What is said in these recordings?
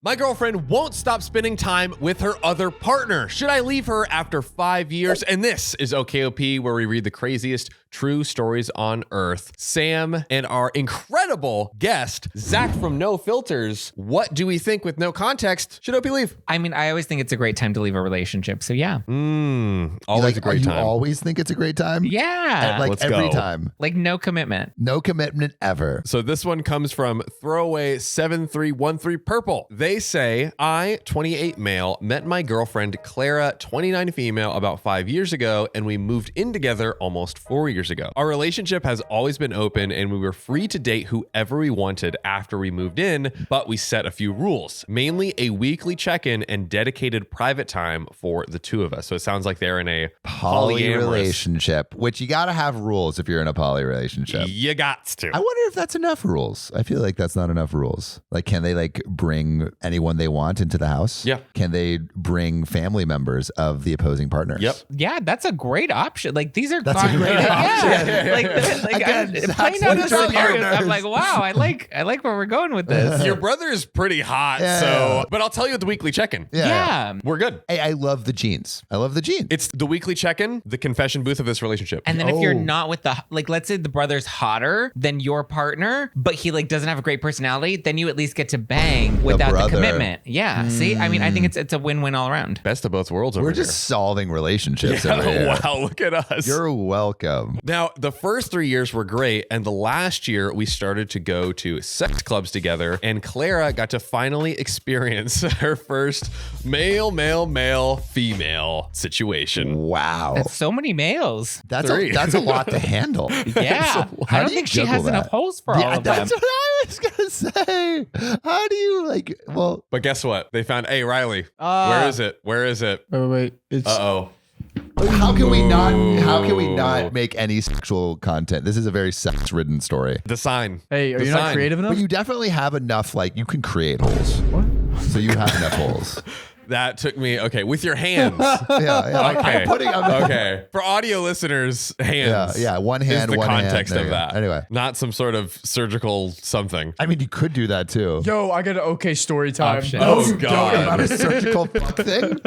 My girlfriend won't stop spending time with her other partner. Should I leave her after 5 years? And this is OKOP, where we read the craziest true stories on earth. Sam and our incredible guest, Zach from No Filters. What do we think with no context? Should OP leave? I mean, I always think it's a great time to leave a relationship. So yeah. Always a great time. You always think it's a great time? Yeah. Like Let's every go. time. Like no commitment. No commitment ever. So this one comes from Throwaway 7313 Purple. They say, I, 28 male, met my girlfriend Clara, 29 female, about 5 years ago, and we moved in together almost 4 years ago. Our relationship has always been open, and we were free to date whoever we wanted after we moved in, but we set a few rules, mainly a weekly check-in and dedicated private time for the two of us. So it sounds like they're in a Poly polyamorous relationship, which you got to have rules if you're in a poly relationship. You got to. I wonder if that's enough rules. I feel like that's not enough rules. Like, can they like bring anyone they want into the house? Yeah. Can they bring family members of the opposing partners? Yep. Yeah, that's a great option. Like these are That's a great option. Yeah. Like Again, I'm Zach's playing out the with your scenarios. partners. I'm like, wow, I like where we're going with this. Your brother is pretty hot, Yeah. so. But I'll tell you at the weekly check-in. Yeah. We're good. Hey, I love the jeans. I love the jeans. It's the weekly check-in, the confession booth of this relationship. And then if you're Oh. not with let's say the brother's hotter than your partner, but he like doesn't have a great personality, then you at least get to bang without the brother. commitment. Yeah. See, I mean, I think it's a win-win all around. Best of both worlds over We're here. just solving relationships over here. Wow, look at us. You're welcome. Now, the first 3 years were great, and the last year we started to go to sex clubs together, and Clara got to finally experience her first male-female situation. Wow. That's so many males. That's Three. that's a lot to handle. Yeah. How I don't do you think she juggle has that? enough holes for all Yeah, of them. that's what I was gonna say. How do you like? Well, But guess what? They found, hey, Riley, where is it? Where is it? Wait. It's Uh-oh. how can we not? How can we not make any sexual content? This is a very sex-ridden story. The sign. hey, are The you not sign. creative enough? But you definitely have enough. Like you can create holes. What? So you have enough holes. That took me, okay, with your hands. Yeah. Okay. I'm Okay. For audio listeners, hands. Yeah. One hand. is the one context hand. of There you go. that. Anyway, Not some sort of surgical something. I mean, you could do that too. Yo, I got an okay story time. Option. Oh, You God. don't About a surgical fuck thing.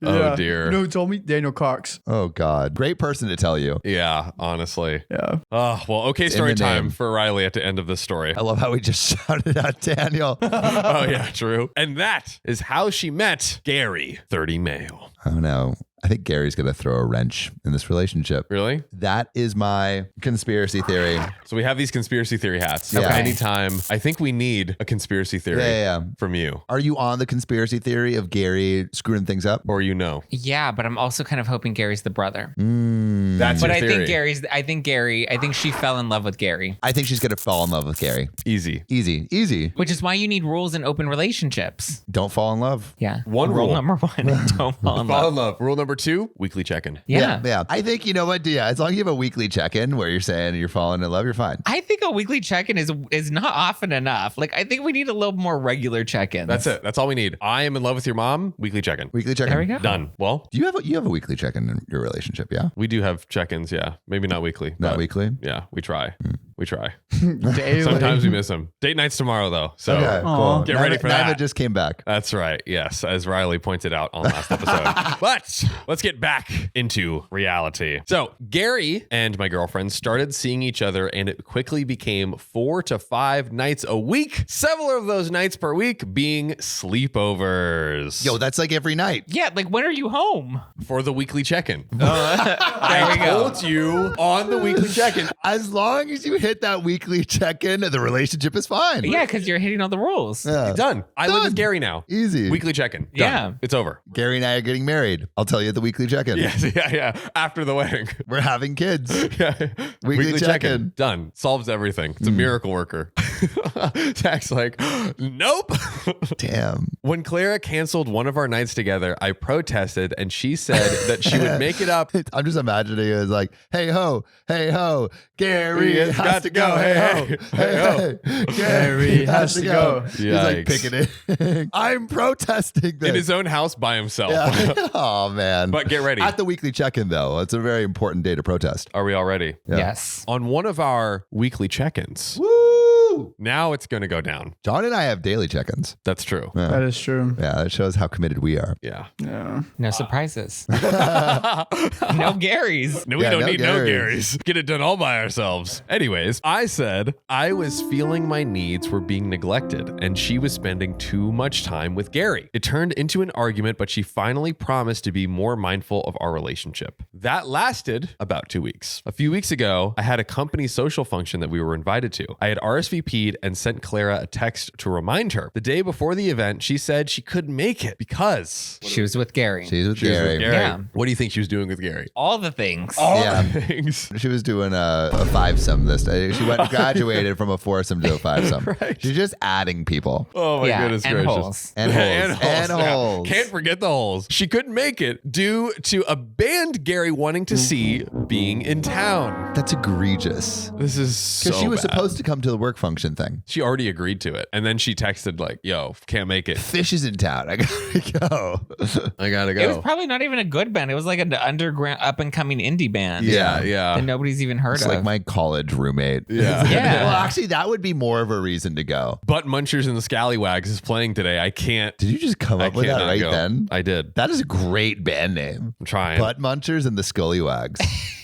Oh, dear. You know who told me? Daniel Cox. Oh God, great person to tell you. Yeah, honestly. Yeah. Oh, well, okay, in story the time name. for Riley at the end of this story. I love how we just shouted out Daniel. Oh, yeah, true. And that is how she met Gary, 30 male. Oh no. I think Gary's going to throw a wrench in this relationship. Really? That is my conspiracy theory. So we have these conspiracy theory hats. Yeah. Anytime, I think we need a conspiracy theory Yeah. from you. Are you on the conspiracy theory of Gary screwing things up? Or you know. Yeah, but I'm also kind of hoping Gary's the brother. That's But your I theory. think she fell in love with Gary, I think she's going to fall in love with Gary. Easy. Easy. which is why you need rules in open relationships. Don't fall in love. Yeah. One rule rule. number one: don't fall in Fall love. in love. Rule number 2, weekly check-in. Yeah. I think, you know what? Yeah, as long as you have a weekly check-in where you're saying you're falling in love, you're fine. I think a weekly check-in is not often enough. Like I think we need a little more regular check-ins. That's it. That's all we need. I am in love with your mom. Weekly check-in. Weekly check-in. There we go. Done. Well, Do you have a weekly check-in in your relationship? Yeah. we do have check-ins, yeah. Maybe not weekly. Not but weekly. Yeah, we try. We try. Daily. Sometimes we miss them. Date night's tomorrow, though. So Okay. Aw. Cool. Get ready for Nana that. just came back. that's right. Yes, as Riley pointed out on last episode. But let's get back into reality. So Gary and my girlfriend started seeing each other, and it quickly became 4 to 5 nights a week. Several of those nights per week being sleepovers. Yo, that's like every night. Yeah. Like when are you home? For the weekly check-in. There we I go. told you on the weekly check-in. As long as you hit that weekly check-in, the relationship is fine. Yeah, because you're hitting all the rules. Yeah. Done. I live with Done. Gary now. Easy. Weekly check-in. Done. Yeah. It's over. Gary and I are getting married. I'll tell you at the weekly check-in. Yeah. After the wedding. We're having kids. Yeah. Weekly check-in. Done. Solves everything. It's a miracle worker. Zach's like, nope. Damn. When Clara canceled one of our nights together, I protested and she said that she would make it up. I'm just imagining it as like, hey ho, Gary has has got to to go, go, hey hey, ho, hey ho, Gary has to go. He's like Yikes. picking it. I'm protesting this. In his own house by himself. Yeah. Oh man. But get ready. At the weekly check-in though, it's a very important day to protest. Are we all ready? Yeah. Yes. On one of our weekly check-ins, Woo! Woo! Now it's going to go down. John and I have daily check-ins. That's true. Yeah. That is true. Yeah, that shows how committed we are. Yeah. Yeah. No surprises. No Garys. No, we Yeah, don't no need no Garys. Garys. Get it done all by ourselves. Anyways, I said I was feeling my needs were being neglected and she was spending too much time with Gary. It turned into an argument, but she finally promised to be more mindful of our relationship. That lasted about 2 weeks. A few weeks ago, I had a company social function that we were invited to. I had RSVP'd and sent Clara a text to remind her. The day before the event, she said she couldn't make it because She was with Gary. She's with she was with Gary. Gary. Yeah. What do you think she was doing with Gary? All the things. Yeah. Things. She was doing a fivesome this day. She graduated from a foursome to a fivesome. Right. She's just adding people. Oh my Yeah, goodness and gracious. holes. And holes. And Yeah. holes. Can't forget the holes. She couldn't make it due to a band Gary wanting to see being in town. That's egregious. This is so Because she was bad. supposed to come to the work function thing. She already agreed to it. And then she texted like, yo, can't make it. Fish is in town. I gotta go. I gotta It was go. probably not even a good band. It was like an underground, up and coming indie band. Yeah, that yeah. nobody's even heard It's of. like my college roommate. Yeah. Yeah. Well, actually, that would be more of a reason to go. Butt Munchers and the Scallywags is playing today. I can't. Did you just come I up with that cannot right go. then? I did. That is a great band name. I'm trying. Butt Munchers and the Scullywags.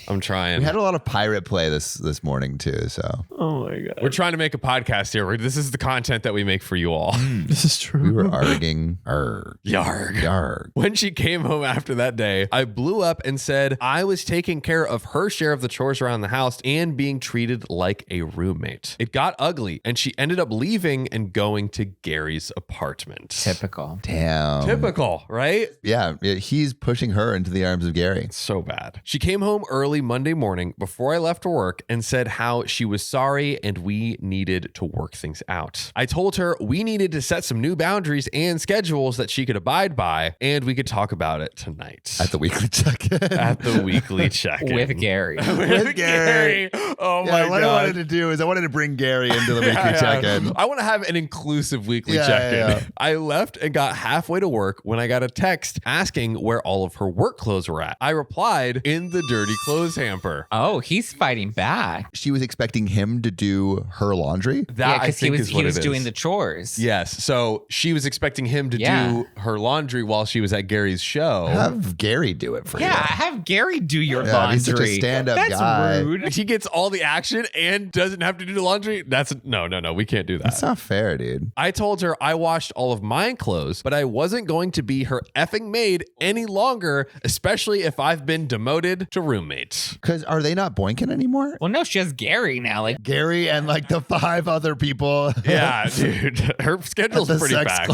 I'm trying. We had a lot of pirate play this morning too. So oh my God. We're trying to make a podcast here. This is the content that we make for you all. This is true. we were arguing. Yarg. Yarg. When she came home after that day, I blew up and said I was taking care of her share of the chores around the house and being treated like a roommate. It got ugly and she ended up leaving and going to Gary's apartment. Typical. Damn. Typical, right? Yeah, he's pushing her into the arms of Gary. So bad. She came home early Monday morning before I left for work and said how she was sorry and we needed to work things out. I told her we needed to set some new boundaries and schedules that she could abide by and we could talk about it tonight. At the weekly check-in. At the weekly check-in. With Gary. With Gary. Oh Yeah, my what God. I wanted to do is I wanted to bring Gary into the weekly check-in. I want to have an inclusive weekly Yeah, check-in. yeah. I left and got halfway to work when I got a text asking where all of her work clothes were at. I replied in the dirty clothes hamper. Oh, he's fighting back. She was expecting him to do her laundry. That Yeah, I because think he was is what it is. doing the chores. Yes. So she was expecting him to Yeah. do her laundry while she was at Gary's show. Have Gary do it for Yeah, you. have Gary do your Yeah, laundry. he's such a stand-up That's guy. rude. He gets all the action and doesn't have to do the laundry. That's no. We can't do that. That's not fair, dude. I told her I washed all of my clothes, but I wasn't going to be her effing maid any longer, especially if I've been demoted to roommate. Because are they not boinking anymore? Well, no, she has Gary now. Like, Gary and like the 5 other people. Yeah, dude. Her at schedule's the pretty sex packed.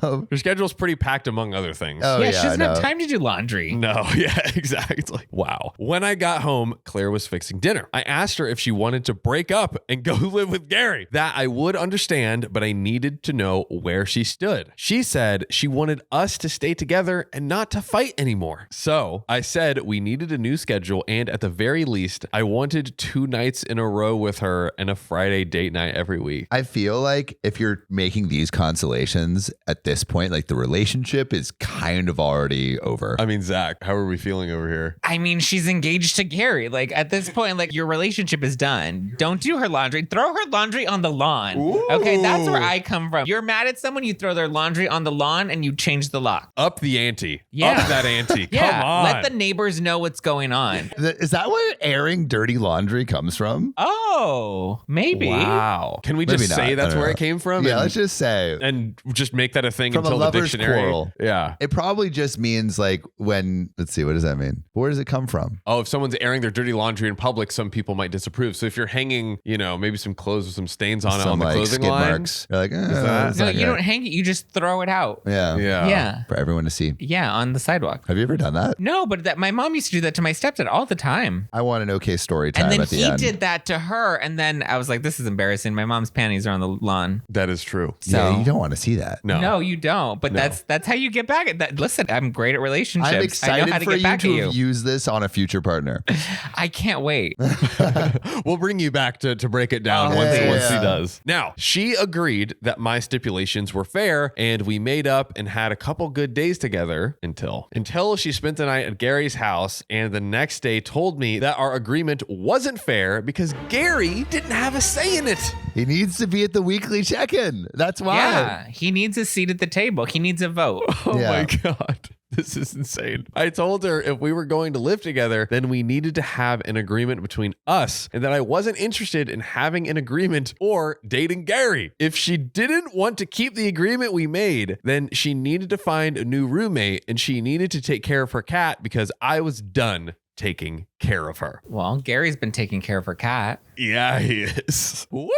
club. Her schedule's pretty packed among other things. Oh, yeah, yeah, she doesn't I have know. time to do laundry. No, yeah, exactly. Wow. When I got home, Claire was fixing dinner. I asked her if she wanted to break up and go live with Gary. That I would understand, but I needed to know where she stood. She said she wanted us to stay together and not to fight anymore. So I said we needed a new schedule, and at the very least, I wanted 2 nights in a row with her and a Friday date night every week. I feel like if you're making these consolations at this point, like the relationship is kind of already over. I mean, Zach, how are we feeling over here? I mean, she's engaged to Gary. Like, at this point, like, your relationship is done. Don't do her laundry. Throw her laundry on the lawn. Okay, that's where I come from. You're mad at someone, you throw their laundry on the lawn and you change the lock. Up the ante. Yeah. Up that ante. Yeah, Come on. let the neighbors know what's going on. Is that where airing dirty laundry comes from? Oh, maybe. Wow. Can we just Maybe not. say I that's don't where know. it came from? Yeah, and, let's just say. and just make that a thing From a until the lover's dictionary. quarrel. Yeah. It probably just means like when, let's see, what does that mean? Where does it come from? Oh, if someone's airing their dirty laundry in public, some people might disapprove. So if you're hanging, maybe some clothes with some stains on it Some on the like clothing skid line. marks. You're like, that- it's No, not you good. don't hang it. You just throw it out. Yeah. Yeah. Yeah. For everyone to see. Yeah, on the sidewalk. Have you ever done that? No, but that my mom used to do that to my stepdad all the time. I want an okay story time And then at the he end. did that to her. And then I was like, this is embarrassing. My mom's panties are on the lawn. That is true. So Yeah, you don't want to see that. No. No, you don't. But No. that's how you get back at that. Listen, I'm great at relationships. I'm I know excited how to for get you back to at you. have used this on a future partner. I can't wait. We'll bring you back to break it down Oh, once he yeah. does. Now, she agreed that my stipulations were fair and we made up and had a couple good days together until she spent the night at Gary's house and the next day told me that our agreement wasn't fair because Gary didn't have a say in it. He needs to be at the weekly check-in. That's why. Yeah, he needs a seat at the table. He needs a vote. Oh Yeah. my God. This is insane. I told her if we were going to live together, then we needed to have an agreement between us and that I wasn't interested in having an agreement or dating Gary. If she didn't want to keep the agreement we made, then she needed to find a new roommate and she needed to take care of her cat because I was done taking care of her. Well, Gary's been taking care of her cat. Yeah, he is. Woo!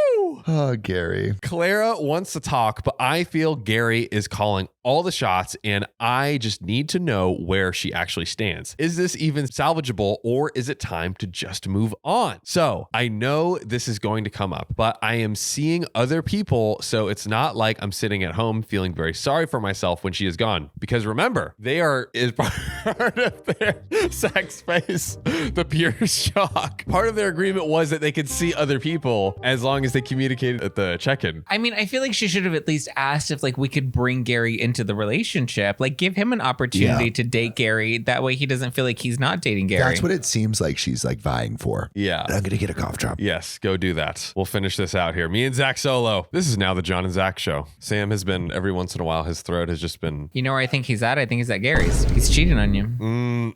Oh, Gary. Clara wants to talk, but I feel Gary is calling all the shots and I just need to know where she actually stands. Is this even salvageable or is it time to just move on? So I know this is going to come up, but I am seeing other people, so it's not like I'm sitting at home feeling very sorry for myself when she is gone. Because remember, they is part of their sex space, the pure shock. Part of their agreement was that they could see other people as long as they communicated at the check-in. I mean, I feel like she should have at least asked if like we could bring Gary into the relationship, like give him an opportunity to date Gary. That way he doesn't feel like he's not dating Gary. That's what it seems like she's like vying for. Yeah. I'm going to get a cough drop. Yes, go do that. We'll finish this out here. Me and Zach solo. This is now the John and Zach show. Sam has been, every once in a while, his throat has just been... You know where I think he's at? I think he's at Gary's. He's cheating on you.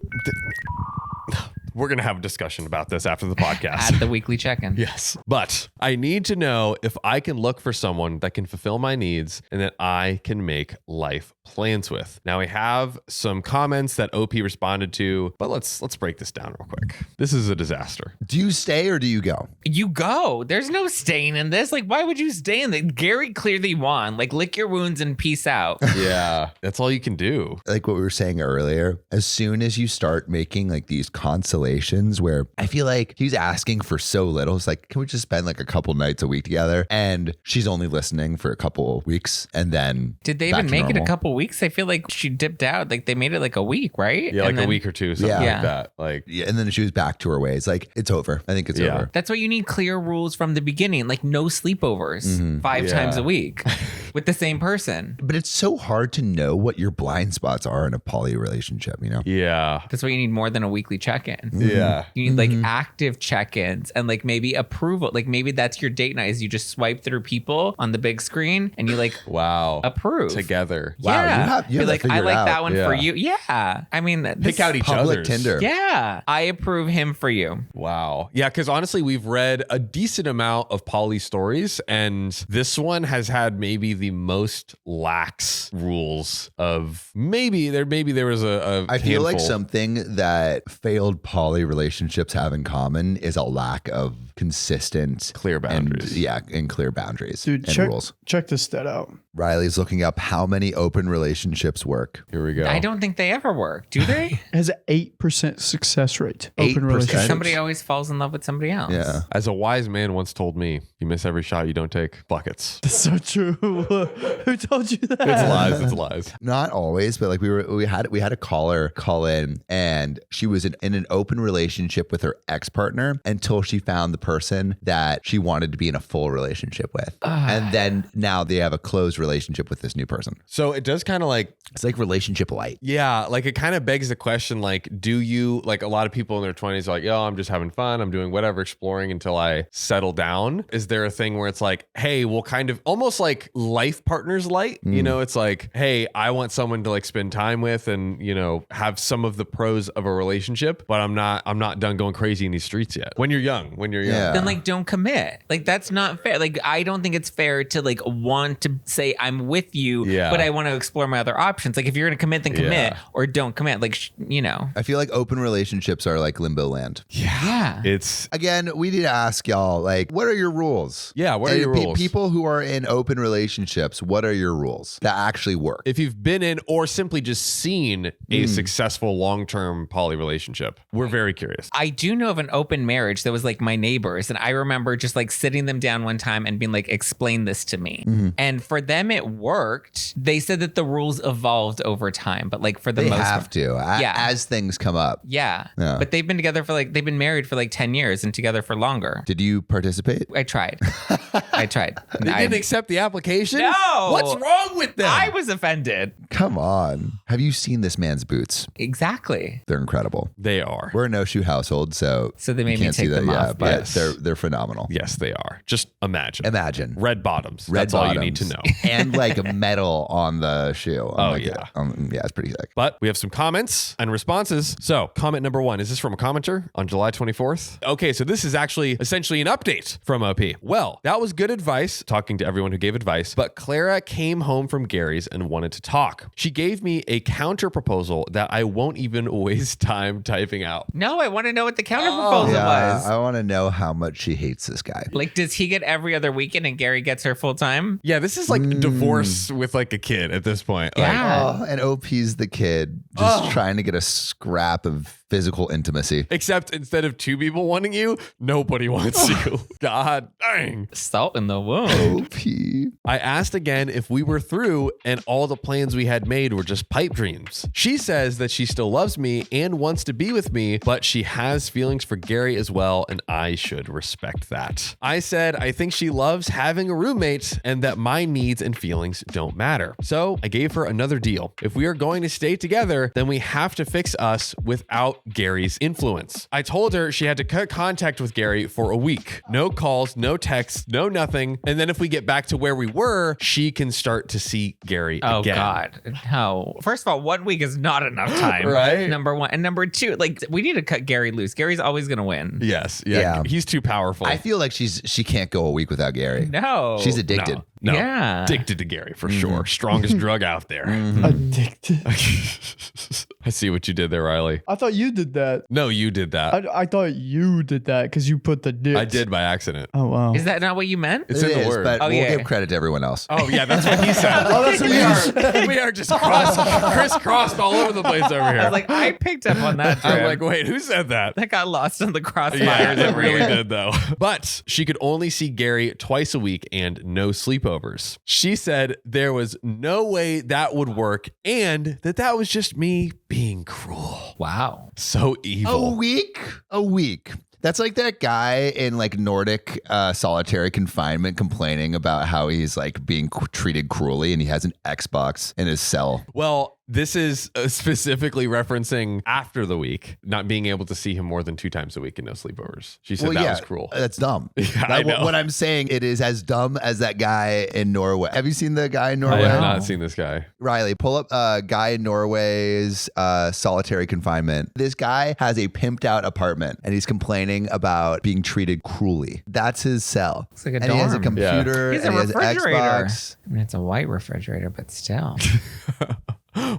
We're going to have a discussion about this after the podcast. At the weekly check-in. Yes. But I need to know if I can look for someone that can fulfill my needs and that I can make life plans with. Now we have some comments that OP responded to, but let's break this down real quick. This is a disaster. Do you stay or do you go? You go. There's no staying in this. Like, why would you stay in it? Gary clearly won. Like, lick your wounds and peace out. Yeah. That's all you can do. Like what we were saying earlier, as soon as you start making like these consolations where I feel like he's asking for so little, it's like, can we just spend like a couple nights a week together? And she's only listening for a couple of weeks and then Did they back even to make it a normal. couple weeks? I feel like she dipped out. Like, they made it like a week, right? Yeah, like And a then- week or two, something Yeah. like that. Like, Yeah, and then she was back to her ways. Like, it's over. I think it's Yeah. over. That's why you need clear rules from the beginning, like no sleepovers 5 Yeah. times a week with the same person. But it's so hard to know what your blind spots are in a poly relationship, you know? yeah. That's why you need more than a weekly check-in. Yeah. You need like active check-ins and like maybe approval. Like maybe that's your date night is you just swipe through people on the big screen and you like Wow. approve. Together. Wow, Yeah. you have Be that like, I figured like out. that one for Yeah. you. Yeah. I mean, Pick out each Public other's. Tinder. Yeah. I approve him for you. Wow. Yeah, because honestly, we've read a decent amount of poly stories, and this one has had maybe the most lax rules of maybe there was a I feel like handful. something that failed poly relationships have in common is a lack of consistent Clear boundaries. and clear boundaries Dude, and check, rules. check this stat out. Riley's looking up how many open relationships work. Here we go. I don't think they ever work. Do they? It has an 8% success rate. 8%? Open relationships. Somebody always falls in love with somebody else. Yeah. As a wise man once told me, you miss every shot you don't take. Buckets. That's so true. Who told you that? It's lies. It's lies. Not always, but like we had a caller call in and she was in an open relationship with her ex-partner until she found the person that she wanted to be in a full relationship with. And then now they have a closed relationship with this new person. So it does kind of like, It's like relationship light. yeah, like it kind of begs the question, like, do you, like a lot of people in their 20s are like, yo, I'm just having fun. I'm doing whatever, exploring until I settle down. Is there a thing where it's like, hey, we'll kind of almost like life partners light, you know, it's like, hey, I want someone to like spend time with and, you know, have some of the pros of a relationship, but I'm not done going crazy in these streets yet. When you're young. Yeah. Then like don't commit. Like that's not fair. Like I don't think it's fair to like want to say I'm with you, Yeah. but I want to explore my other options. Like if you're gonna commit, then commit Yeah. or don't commit. Like you know. I feel like open relationships are like limbo land. Yeah. It's, Again, we need to ask y'all, like, what are your rules? Yeah, what are your rules? People who are in open relationships, what are your rules that actually work? if you've been in or simply just seen a successful long-term poly relationship, we're very curious. I do know of an open marriage that was like my neighbors. And I remember just like sitting them down one time and being like, explain this to me. And for them, it worked. They said that the rules evolved over time, but like for the They most have to, Yeah. as things come up. Yeah. Yeah. But they've been together for like, they've been married for like 10 years and together for longer. Did you participate? I tried. I tried. They I- didn't accept the application? No. What's wrong with them? I was offended. Come on. Have you seen this man's boots? Exactly. They're incredible. They are. We're a no-shoe household, so They made you me can't take see that. them Yeah, off. but Yes. they're phenomenal. Yes, they are. Just imagine. Imagine. Red bottoms. Red That's all you need to bottoms. know. And like metal on the shoe. Oh, yeah. Yeah, it's pretty sick. But we have some comments and responses. So, comment number 1. Is this from a commenter on July 24th? Okay, so this is actually essentially an update from OP. Well, that was good advice, talking to everyone who gave advice, but Clara came home from Gary's and wanted to talk. She gave me a counter proposal that I won't even waste time typing out. No, I want to know what the counter proposal was. I want to know how much she hates this guy. Like, does he get every other weekend and Gary gets her full time? Yeah, this is like divorce with like a kid at this point. Like, Yeah. Oh, and OP's the kid just trying to get a scrap of physical intimacy. except instead of 2 people wanting you, nobody wants you. God dang. Salt in the wound. OP. I asked again if we were through and all the plans we had made were just pipe dreams. She says that she still loves me and wants to be with me, but she has feelings for Gary as well, and I should respect that. I said I think she loves having a roommate and that my needs and feelings don't matter. So I gave her another deal. If we are going to stay together, then we have to fix us without Gary's influence. I told her she had to cut contact with Gary for a week. No calls, no texts, no nothing. And then if we get back to where we were, she can start to see Gary Oh again. God, no. First of all, 1 week is not enough time. Right? Number 1. And number 2, like, we need to cut Gary loose. Gary's always going to win. Yes. Yeah. Yeah. He's too powerful. I feel like she can't go a week without Gary. No. She's addicted. No. Yeah. Addicted to Gary for sure. Strongest drug out there. Addicted. I see what you did there, Riley. I thought you did that. No, you did that. I thought you did that because you put the dicks. I did by accident. Oh, wow. Is that not what you meant? It's It in the is, word. but Oh, we'll yeah. give credit to everyone else. Oh, yeah, that's what he said. Oh, that's what you we are just crisscrossed all over the place over I here. was like, I picked up on that. I'm Trim. like, wait, who said that? that got lost in the crossfires Yeah, it over really here. did though. But she could only see Gary twice a week and no sleepovers. She said there was no way that would work and that was just me being cruel. Wow. So evil. A week. That's like that guy in like Nordic solitary confinement complaining about how he's like being treated cruelly and he has an Xbox in his cell. Well, this is specifically referencing after the week, not being able to see him more than 2 times a week and no sleepovers. She said that was cruel. That's dumb. Yeah, I know. What I'm saying, it is as dumb as that guy in Norway. Have you seen the guy in Norway? I have not seen this guy. Riley, pull up a guy in Norway's solitary confinement. This guy has a pimped out apartment and he's complaining about being treated cruelly. That's his cell. It's like a and he has a dorm. computer. He's a and he has refrigerator. Xbox. I mean, it's a white refrigerator, but still.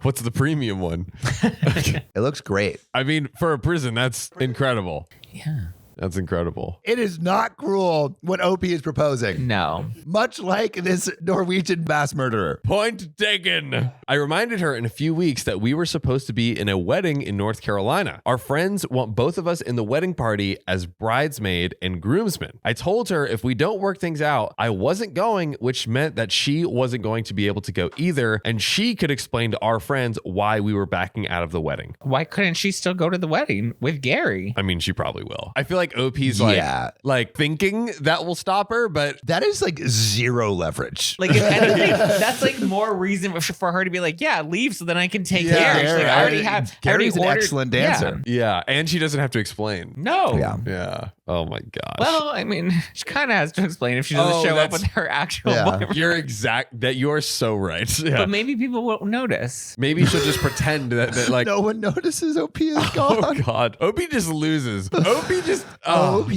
What's the premium one? It looks great. I mean, for a prison, that's incredible. Yeah. That's incredible. It is not cruel what OP is proposing. No. Much like this Norwegian mass murderer. Point taken. I reminded her in a few weeks that we were supposed to be in a wedding in North Carolina. Our friends want both of us in the wedding party as bridesmaid and groomsmen. I told her if we don't work things out, I wasn't going, which meant that she wasn't going to be able to go either, and she could explain to our friends why we were backing out of the wedding. Why couldn't she still go to the wedding with Gary? I mean, she probably will. I feel like OP's Yeah. like thinking that will stop her, but That is like zero leverage. Like, if anything, that's like more reason for her to be like, yeah, leave so then I can take Yeah, Gary. She's like, I already have. Gary's I an already ordered- excellent dancer. yeah, and she doesn't have to explain. No. Yeah. Yeah. Oh my gosh. Well, I mean, she kind of has to explain if she doesn't Oh, show up that's- with her actual Yeah. boyfriend. you're so right. Yeah. But maybe people won't notice. Maybe she'll just pretend that like No one notices OP is oh gone. god. OP just loses. OP just OP,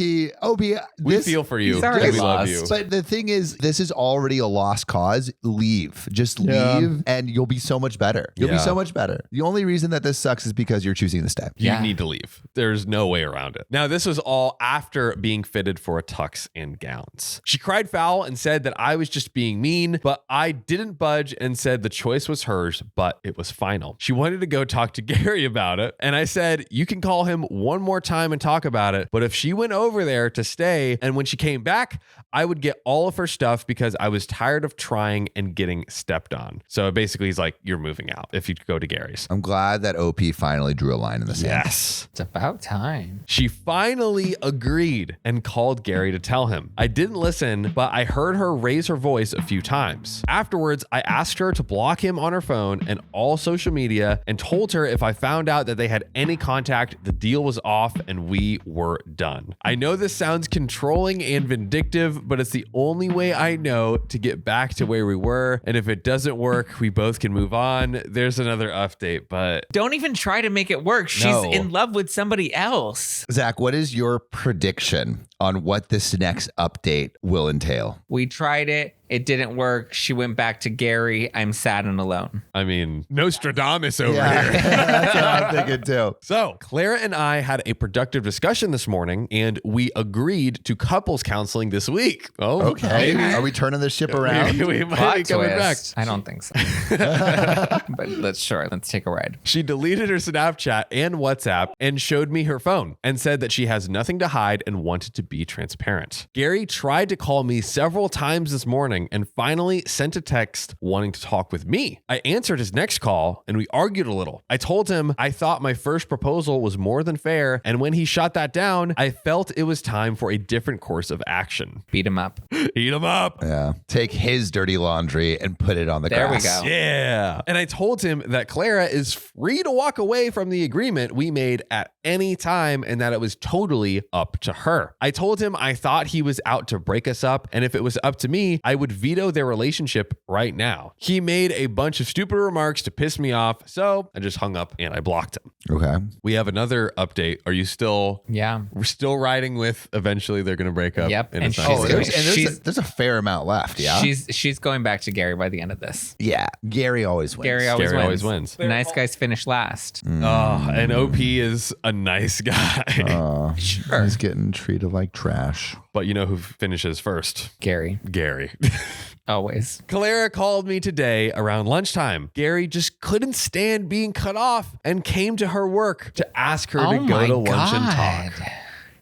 we this- feel for you. He's already and we love lost. you. But the thing is, this is already a lost cause. Leave. Just Yeah. leave and you'll be so much better. You'll be Yeah. so much better. The only reason that this sucks is because you're choosing to stay. You Yeah. need to leave. There's no way around it. Now, this was all after being fitted for a tux and gowns. She cried foul and said that I was just being mean, but I didn't budge and said the choice was hers, but it was final. She wanted to go talk to Gary about it, and I said, you can call him one more time and talk about it, but if she went over there to stay and when she came back, I would get all of her stuff because I was tired of trying and getting stepped on. So basically he's like, you're moving out if you go to Gary's. I'm glad that OP finally drew a line in the sand. Yes. It's about time. She finally agreed and called Gary to tell him. I didn't listen, but I heard her raise her voice a few times. Afterwards, I asked her to block him on her phone and all social media and told her if I found out that they had any contact, the deal was off and we were done. I know this sounds controlling and vindictive, but it's the only way I know to get back to where we were. And if it doesn't work, we both can move on. There's another update, but Don't even try to make it work. She's No. in love with somebody else. Zach, what is your prediction on what this next update will entail? We tried it. It didn't work. She went back to Gary. I'm sad and alone. I mean, Nostradamus over here. That's what I'm thinking too. So, Clara and I had a productive discussion this morning, and we agreed to couples counseling this week. Oh, Okay. maybe. Are we turning this ship around? We might Plot be coming back. twist. I don't think so. But let's take a ride. She deleted her Snapchat and WhatsApp and showed me her phone and said that she has nothing to hide and wanted to be transparent. Gary tried to call me several times this morning and finally sent a text wanting to talk with me. I answered his next call and we argued a little. I told him I thought my first proposal was more than fair, and when he shot that down, I felt it was time for a different course of action. Beat him up. Eat him up. Yeah. Take his dirty laundry and put it on the There we grass. go. Yeah. And I told him that Clara is free to walk away from the agreement we made at any time and that it was totally up to her. I told him I thought he was out to break us up, and if it was up to me, I would veto their relationship right now. He made a bunch of stupid remarks to piss me off, so I just hung up and I blocked him. Okay. We have another update. Are you still... Yeah. We're still riding with eventually they're going to break up. Yep, and it's not she's gonna going- work. There's a fair amount left. Yeah. She's going back to Gary by the end of this. Yeah. Gary always wins. Gary always Gary wins. always wins. Nice guys finish last. Oh, and OP is a nice guy. Sure. He's getting treated like trash. But you know who finishes first? Gary. Gary. Always. Clara called me today around lunchtime. Gary just couldn't stand being cut off and came to her work to ask her to go to lunch and talk.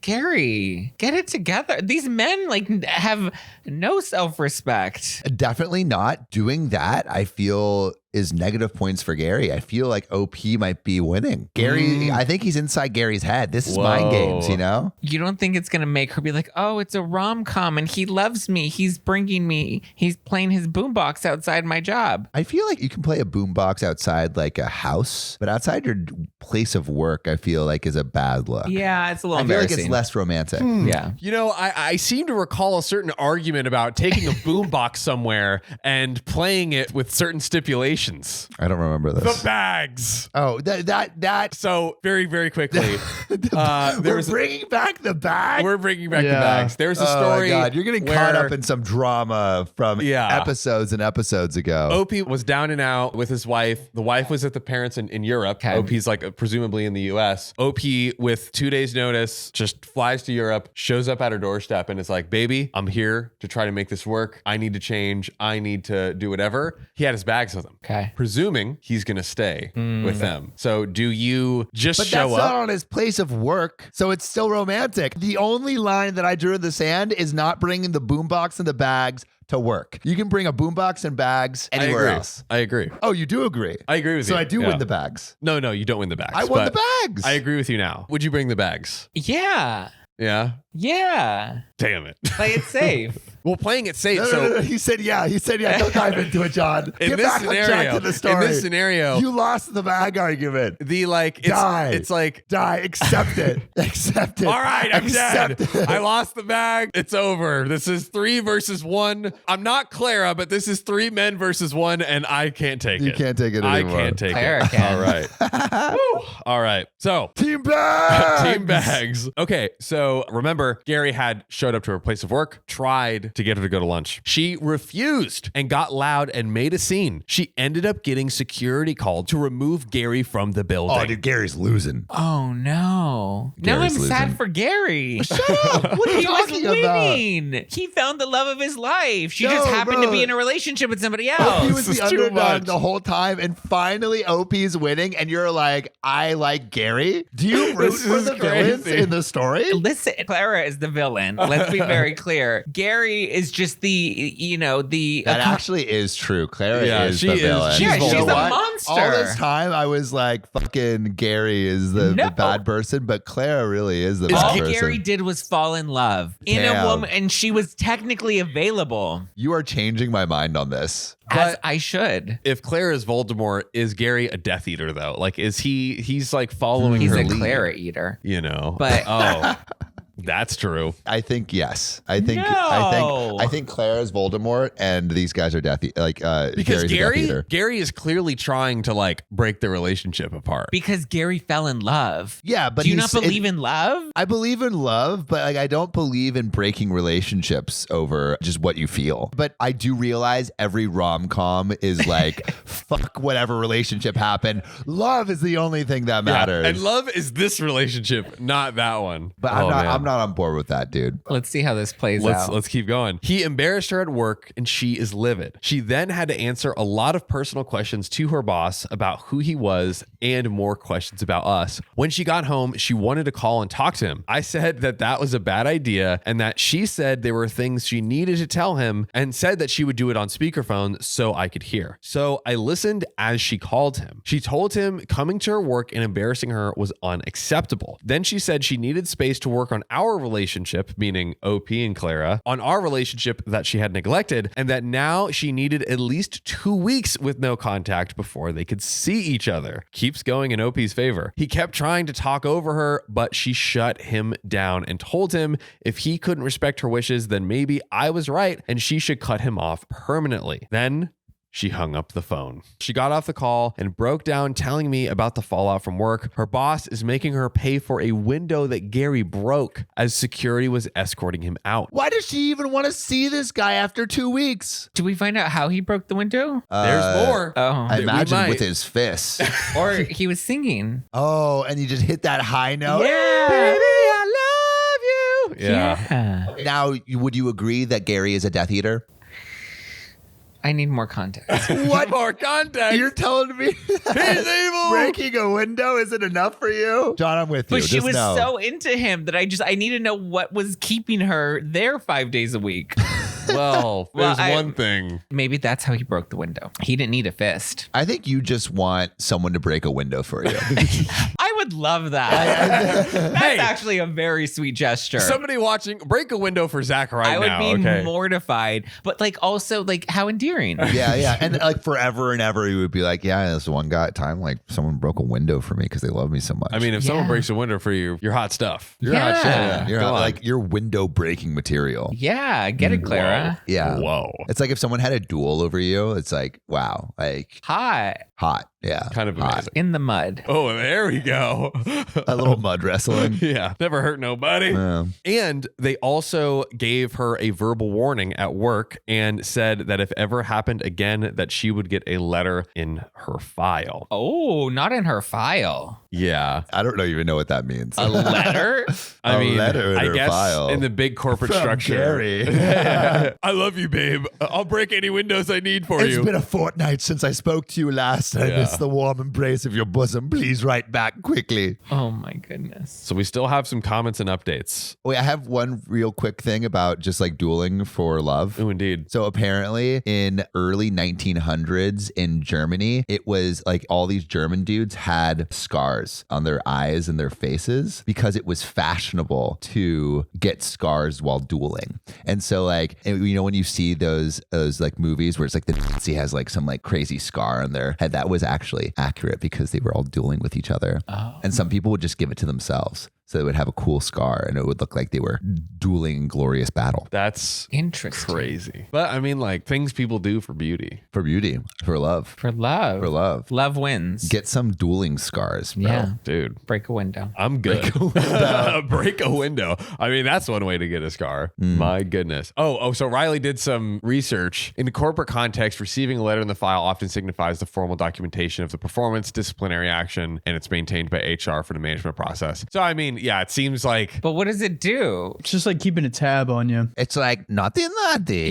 Gary, get it together. These men have no self-respect. Definitely not doing that. I feel is negative points for Gary. I feel like OP might be winning. Gary, I think he's inside Gary's head. This is mind games, you know? You don't think it's going to make her be like, oh, it's a rom-com and he loves me. He's bringing me, he's playing his boombox outside my job. I feel like you can play a boombox outside like a house, but outside your place of work, I feel like is a bad look. Yeah, it's a little I feel like embarrassing. it's less romantic. Yeah. You know, I seem to recall a certain argument about taking a boombox somewhere and playing it with certain stipulations. I don't remember this. The bags. Oh, that. So very, very quickly, We're bringing back the bag. we're bringing back the Yeah. bags. There's a story. Oh my God, you're getting caught up in some drama from episodes and episodes ago. OP was down and out with his wife. The wife was at the parents in Europe. Okay. OP's like presumably in the US. OP with 2 days notice just flies to Europe, shows up at her doorstep and is like, baby, I'm here to try to make this work. I need to change. I need to do whatever. He had his bags with him. Okay. Presuming he's going to stay with them. So do you just But show that's not up? on his place of work, so it's still romantic. The only line that I drew in the sand is not bringing the boombox and the bags to work. You can bring a boombox and bags anywhere else. I agree. Oh, you do agree? I agree with you. So I do Yeah. win the bags. No, you don't win the bags. I won the but bags. I agree with you now. Would you bring the bags? Yeah. Yeah. Yeah. Damn it. Play it safe. Well, playing it safe. No. He said yeah. Don't dive into it, John. In Get this back on track scenario, to the story. in this scenario, you lost the bag argument. Die. It's like, Die. Accept it. Accept it. all right, I'm dead. Accept it. I lost the bag. It's over. This is 3 versus 1. I'm not Clara, but this is 3 men versus 1, and I can't take it. You can't take it I anymore. can't take Clara it. can. All right. Woo. All right. So Team bags. Team bags. Okay, so remember, Gary had showed up to her place of work, tried to get her to go to lunch. She refused and got loud and made a scene. She ended up getting security called to remove Gary from the building. Oh, dude, Gary's losing. Oh no. Now I'm Gary's sad losing. for Gary. Shut up. What are you He was talking about? winning. He found the love of his life. She No, just happened bro. to be in a relationship with somebody He else. was This the is too underdog much. the whole time, and finally OP's winning, and you're like, I like Gary. Do you root This for is the villains crazy. in the story? Listen, Clara is the villain. Let's be very clear. Gary is just That actually is true. Clara Yeah, is she the is. villain. She's Yeah, she's Voldemort. a What? monster. All this time, I was like, fucking Gary is the No. bad person, but Clara really is the Is bad All person. Gary did was fall in love in Damn. a woman, and she was technically available, You are changing my mind on this. as I should. If Claire is Voldemort, is Gary a Death Eater though? Like, is he's like following He's her a lead? Clara eater. You know, But- oh, that's true. I think yes. I think No. I think Claire is Voldemort, and these guys are Because Gary's a Death Eater. Gary is clearly trying to like break the relationship apart. Because Gary fell in love. Yeah, but Do you not he's- believe in love? I believe in love, but like I don't believe in breaking relationships over just what you feel. But I do realize every rom-com is like fuck whatever relationship happened. Love is the only thing that matters. Yeah, and love is this relationship, not that one. but Oh, man. I'm not on board with that, dude. Let's see how this plays Let's out. keep going. He embarrassed her at work and she is livid. She then had to answer a lot of personal questions to her boss about who he was and more questions about us. When she got home, she wanted to call and talk to him. I said that was a bad idea and that she said there were things she needed to tell him and said that she would do it on speakerphone so I could hear. So I listened as she called him. She told him coming to her work and embarrassing her was unacceptable. Then she said she needed space to work on our relationship, meaning OP and Clara, on our relationship that she had neglected, and that now she needed at least 2 weeks with no contact before they could see each other. Keeps going in OP's favor. He kept trying to talk over her, but she shut him down and told him if he couldn't respect her wishes, then maybe I was right and she should cut him off permanently. Then she hung up the phone. She got off the call and broke down telling me about the fallout from work. Her boss is making her pay for a window that Gary broke as security was escorting him out. Why does she even want to see this guy after 2 weeks? Do we find out how he brook the window? There's more. Oh. I We imagine might. with his fists. Or he was singing. Oh, and you just hit that high note. Yeah. Baby, I love you. Yeah. Now, would you agree that Gary is a Death Eater? I need more context. What? More context. You're telling me He's evil. breaking a window isn't enough for you? John, I'm with you. But she Just was know. so into him that I need to know what was keeping her there 5 days a week. Well, Well, there's one thing. Maybe that's how he broke the window. He didn't need a fist. I think you just want someone to break a window for you. I would love that. That's Hey. actually a very sweet gesture. Somebody watching, break a window for Zach right I would now. be okay. mortified, but like also like how endearing. Yeah. And like forever and ever, you would be like, yeah, this one guy time, like someone broke a window for me because they love me so much. I mean, if someone Yeah. breaks a window for you, you're hot stuff. you're hot shit. Yeah. You're Go hot, on. like you're window breaking material. Yeah, get it, Clara. Yeah. Whoa. It's like if someone had a duel over you, it's like, wow, like Hot hot. Yeah. Kind of hot. amazing. in the mud. Oh, there we go. A little mud wrestling. Yeah, never hurt nobody. Yeah. And they also gave her a verbal warning at work and said that if ever happened again, that she would get a letter in her file. Oh, not in her file. Yeah. I don't even know what that means. A letter? I A mean, letter in I her guess file. in the big corporate From structure. Gary. I love you, babe. I'll break any windows I need for It's you. been a fortnight since I spoke to you last. I Yeah. miss the warm embrace of your bosom. Please write back quickly. Oh my goodness. So we still have some comments and updates. Wait, I have one real quick thing about just like dueling for love. Oh, indeed. So apparently in early 1900s in Germany, it was like all these German dudes had scars on their eyes and their faces because it was fashionable to get scars while dueling. And so like, you know, when you see those like movies where it's like the Nazi has like some like crazy scar on their head, that was actually accurate because they were all dueling with each other. Oh. And some people would just give it to themselves. so they would have a cool scar and it would look like they were dueling in glorious battle. That's Interesting. crazy. But I mean, like things people do for beauty. For beauty, for love, For love. for love. Love wins. Get some dueling scars, bro. Yeah. Dude, Break a window. I'm good. Break a window. I mean, that's one way to get a scar. My goodness. Oh, so Riley did some research. In the corporate context, receiving a letter in the file often signifies the formal documentation of the performance, disciplinary action, and it's maintained by HR for the management process. So, I mean, yeah, it seems like But what does it do? It's just like keeping a tab on you. It's like naughty.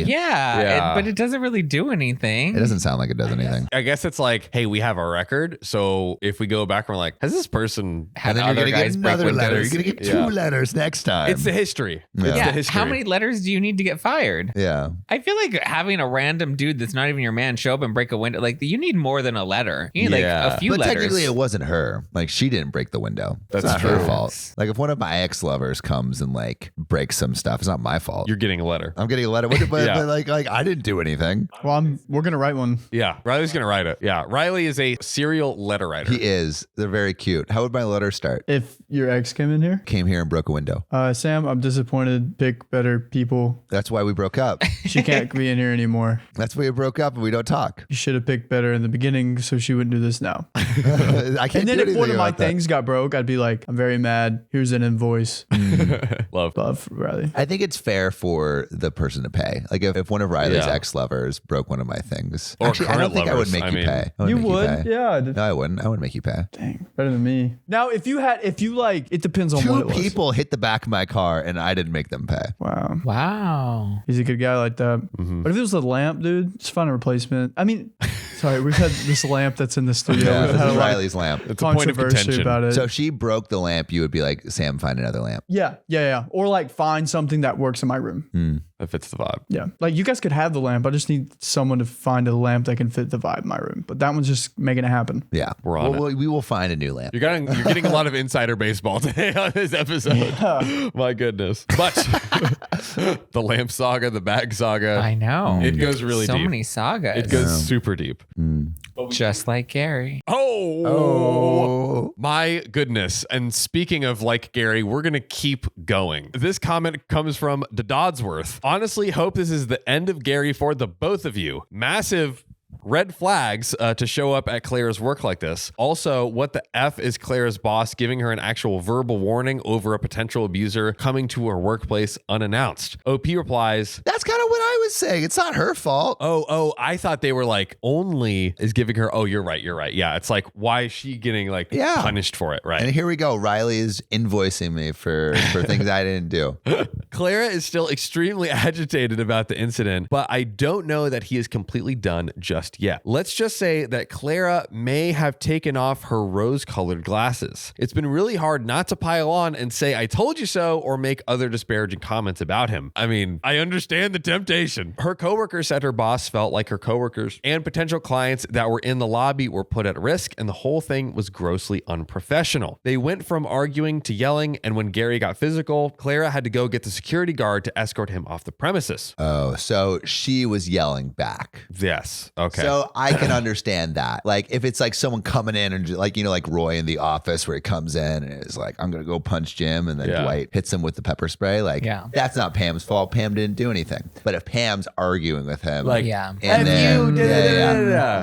Yeah. Yeah. But it doesn't really do anything. It doesn't sound like it does anything. I guess it's like, hey, we have a record. So if we go back and we're like, has this person Had And then you're other going to get guys break another letter. You're windows? going to get Yeah. 2 letters next time. It's the history. Yeah. It's Yeah. the history. How many letters do you need to get fired? yeah. I feel like having a random dude that's not even your man show up and break a window, like you need more than a letter. You need Yeah. like a few But letters. technically, it wasn't her. Like, she didn't break the window. That's it's not her true. fault. Like, if one of my ex-lovers comes and like breaks some stuff, it's not my fault. You're getting a letter. I'm getting a letter, but, Yeah. but like I didn't do anything. Well, we're gonna write one. Yeah. Riley's going to write it. Yeah. Riley is a serial letter writer. He is. They're very cute. How would my letter start? If your ex came in here, Came here and broke a window. Sam, I'm disappointed. Pick better people. That's why we broke up. She can't be in here anymore. That's why we broke up and we don't talk. You should have picked better in the beginning so she wouldn't do this now. I can't And then do if one anything of my about that. things got broke, I'd be like, I'm very mad. Here's an invoice. Love. Love, Riley. I think it's fair for the person to pay. Like if one of Riley's Yeah. ex-lovers broke one of my things. Or Actually, I don't current think I would lovers, make I you mean- pay. I You make would? pay. Yeah. No, I wouldn't. I wouldn't make you pay. Dang, better than me. Now, if you like, it depends on what 2 it was. people hit the back of my car and I didn't make them pay. Wow. Wow. He's a good guy like that. But if it was a lamp, dude, just find a replacement. I mean, sorry, we've had this lamp that's in the studio. Yeah, We've this had is a lot of Riley's lamp. It's a point of controversy contention. about it. So if she broke the lamp, you would be like, Sam, find another lamp. Yeah. Or like find something that works in my room. That fits the vibe. Yeah. Like you guys could have the lamp. I just need someone to find a lamp that can fit the vibe in my room. But that one's just making it happen. Yeah. We're on we will find a new lamp. You're getting a lot of insider baseball today on this episode. My goodness. But the lamp saga, the bag saga, I know. it goes really so deep. many sagas. It goes super deep. just like Gary. Oh, my goodness. And speaking of like Gary, we're going to keep going. This comment comes from the Dodsworth. Honestly, hope this is the end of Gary for the both of you. Massive red flags to show up at Claire's work like this. Also, what the F is Claire's boss giving her an actual verbal warning over a potential abuser coming to her workplace unannounced? OP replies, That's kind of what I was saying. It's not her fault. Oh, I thought they were like only is giving her, oh, you're right. Yeah. It's like, why is she getting like punished for it? Right. And here we go. Riley is invoicing me for things I didn't do. Clara is still extremely agitated about the incident, but I don't know that he is completely done just yet. Let's just say that Clara may have taken off her rose-colored glasses. It's been really hard not to pile on and say, I told you so, or make other disparaging comments about him. I mean, I understand the temptation. Her coworker said her boss felt like her coworkers and potential clients that were in the lobby were put at risk, and the whole thing was grossly unprofessional. They went from arguing to yelling, and when Gary got physical, Clara had to go get the security guard to escort him off the premises. Oh, so she was yelling back. Yes. Okay. So I can understand that. Like if it's like someone coming in and like, you know, like Roy in The Office where he comes in and is like, I'm going to go punch Jim. And then Dwight hits him with the pepper spray. Like that's not Pam's fault. Pam didn't do anything. But if Pam's arguing with him, like, and then,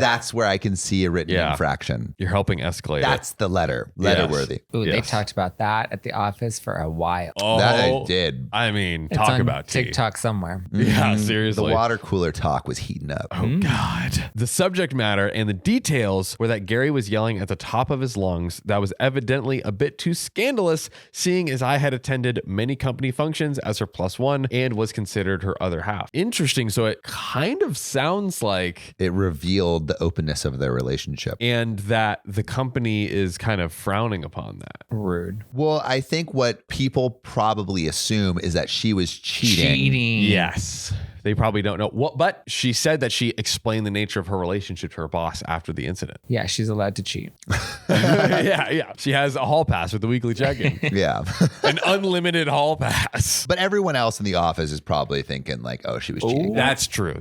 that's where I can see a written infraction. You're helping escalate That's it. the letter worthy. Ooh, they Yes. talked about that at the office for a while. Oh, That I did. I mean, It's talk on about tea. TikTok somewhere. Yeah, The seriously. water cooler talk was heating up. Oh, God. The subject matter and the details were that Gary was yelling at the top of his lungs. That was evidently a bit too scandalous, seeing as I had attended many company functions as her plus one and was considered her other half. Interesting. So it kind of sounds like It revealed the openness of their relationship. and that the company is kind of frowning upon that. Rude. Well, I think what people probably assume is that she was cheating. Yes. they probably don't know what, but she said that she explained the nature of her relationship to her boss after the incident. Yeah, she's allowed to cheat. Yeah. She has a hall pass with the weekly check-in. Yeah. An unlimited hall pass. But everyone else in the office is probably thinking like, oh, she was cheating. That's true.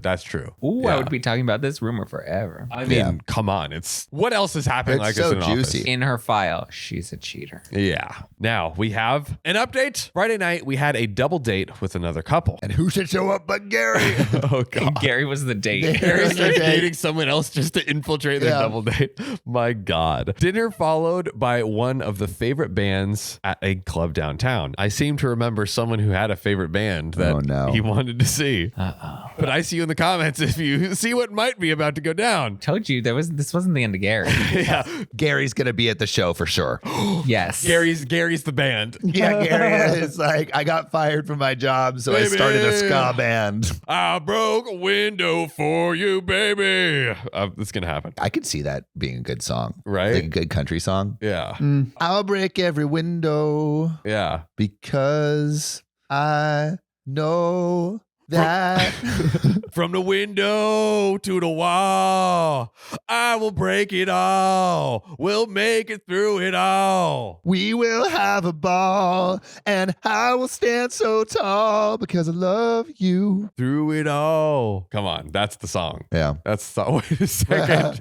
Ooh, Yeah. I would be talking about this rumor forever. I mean, come on. It's what else is happening It's like so this in an juicy. office? In her file, she's a cheater. Yeah. Now we have an update. Friday night, we had a double date with another couple. And who should show up but Gary? Oh, God. Gary was the date. Gary's like Okay. dating someone else just to infiltrate their Yeah. double date. My God. Dinner followed by one of the favorite bands at a club downtown. I seem to remember someone who had a favorite band that Oh, no. he wanted to see. But I see you in the comments if you see what might be about to go down. Told you this wasn't the end of Gary. Yeah. Gary's going to be at the show for sure. Yes. Gary's the band. Yeah, Gary is like, I got fired from my job, so I started a ska band. I broke a window for you, baby. It's going to happen. I could see that being a good song. Right? Like a good country song. Yeah. I'll break every window Yeah. because I know that. From the window to the wall, I will break it all. We'll make it through it all. We will have a ball, and I will stand so tall because I love you. Through it all. Come on. That's the song. Yeah. That's the wait a second.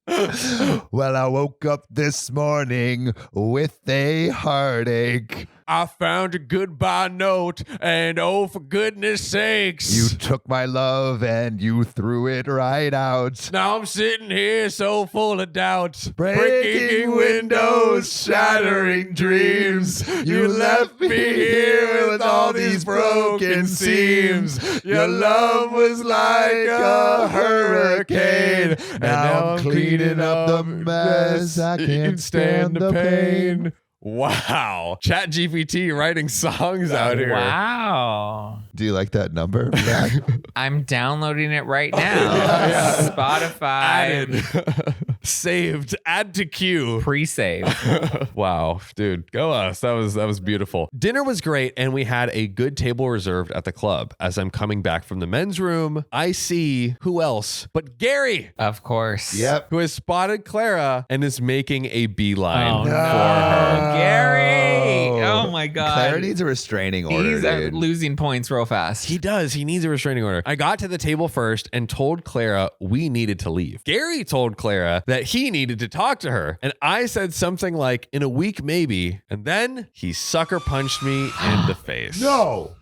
Wait. Well, I woke up this morning with a heartache. I found a goodbye note, and oh, for goodness sakes. You took my love and you threw it right out. Now I'm sitting here so full of doubt. Breaking windows, shattering dreams. You left me here with all these broken seams. Your love was like a hurricane. Now I'm cleaning up the mess. I can't stand the pain. Wow. Chat GPT writing songs out here. Wow. Do you like that number? I'm downloading it right now. Spotify. Added. Saved. Add to queue. Pre-save. Wow, dude, go us. That was beautiful. Dinner was great, and we had a good table reserved at the club. As I'm coming back from the men's room, I see who else but Gary, Of course. Yep. who has spotted Clara and is making a beeline Oh, for no. her. Gary. Oh my God. Claire needs a restraining order, He's dude. losing points real fast. He does. He needs a restraining order. I got to the table first and told Clara we needed to leave. Gary told Clara that he needed to talk to her. And I said something like, in a week, maybe. And then he sucker punched me in the face. No.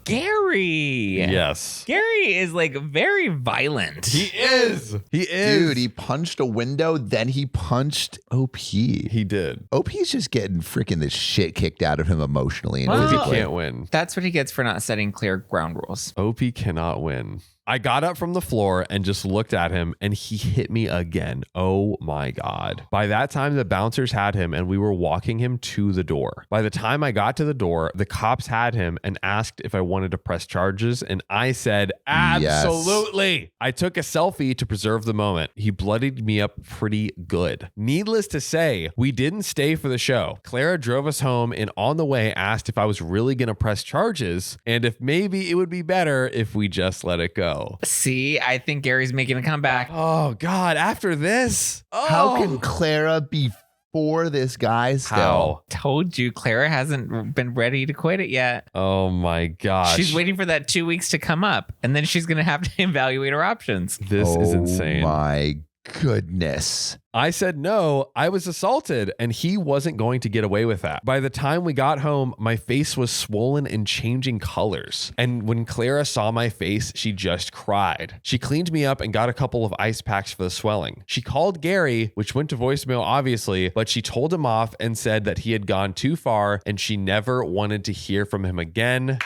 Gary. Yes. Gary is like very violent. He is. He is. Dude, he punched a window, then he punched OP. He did. OP's just getting freaking the shit kicked out of him emotionally and Well, He physically. can't win. That's what he gets for not setting clear ground rules. OP cannot win. I got up from the floor and just looked at him, and he hit me again. Oh my God. By that time, the bouncers had him and we were walking him to the door. By the time I got to the door, the cops had him and asked if I wanted to press charges, and I said, absolutely. I took a selfie to preserve the moment. He bloodied me up pretty good. Needless to say, we didn't stay for the show. Clara drove us home and on the way asked if I was really going to press charges and if maybe it would be better if we just let it go. See, I think Gary's making a comeback. Oh God! After this, How can Clara be for this guy still? How? Told you, Clara hasn't been ready to quit it yet. Oh my gosh! She's waiting for that 2 weeks to come up, and then she's going to have to evaluate her options. This is insane. Oh my goodness. I said no, I was assaulted, and he wasn't going to get away with that. By the time we got home, my face was swollen and changing colors. And when Clara saw my face, she just cried. She cleaned me up and got a couple of ice packs for the swelling. She called Gary, which went to voicemail, obviously, but she told him off and said that he had gone too far and she never wanted to hear from him again.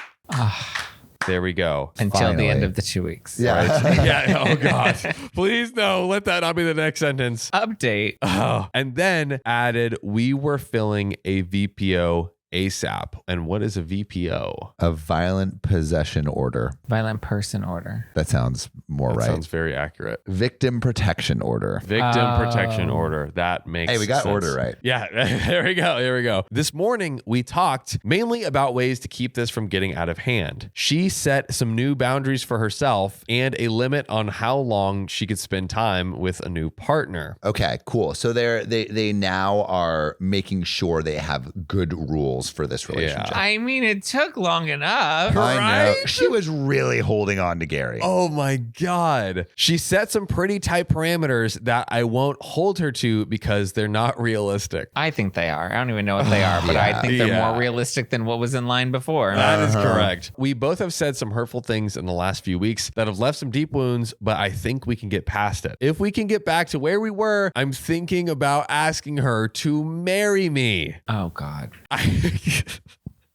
There we go. Until the Finally. end of the 2 weeks. Yeah. Yeah. Oh God. Please no. Let that not be the next sentence. Update. Oh. And then added, we were filling a VPO ASAP. And what is a VPO? A violent possession order. Violent person order. That sounds more That right. sounds very accurate. Victim protection order. Victim protection order. That makes Hey, we got sense. order right. Yeah, there we go. Here we go. This morning, we talked mainly about ways to keep this from getting out of hand. She set some new boundaries for herself and a limit on how long she could spend time with a new partner. Okay, cool. So they now are making sure they have good rules for this relationship. I mean, it took long enough. I know. Right? She was really holding on to Gary. Oh my God. She set some pretty tight parameters that I won't hold her to because they're not realistic. I think they are. I don't even know what they are, but I think they're more realistic than what was in line before. That is correct. We both have said some hurtful things in the last few weeks that have left some deep wounds, but I think we can get past it. If we can get back to where we were, I'm thinking about asking her to marry me. Oh, God.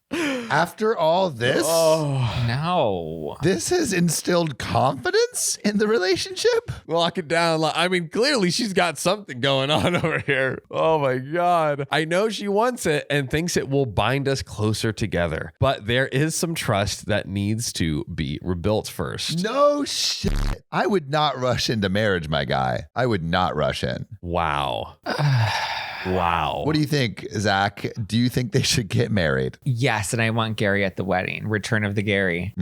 After all this, No. this has instilled confidence in the relationship? Lock it down. I mean, clearly she's got something going on over here. Oh my God. I know she wants it and thinks it will bind us closer together, but there is some trust that needs to be rebuilt first. No shit. I would not rush into marriage, my guy. I would not rush in. Wow. Wow. What do you think, Zach? Do you think they should get married? Yes, and I want Gary at the wedding. Return of the Gary.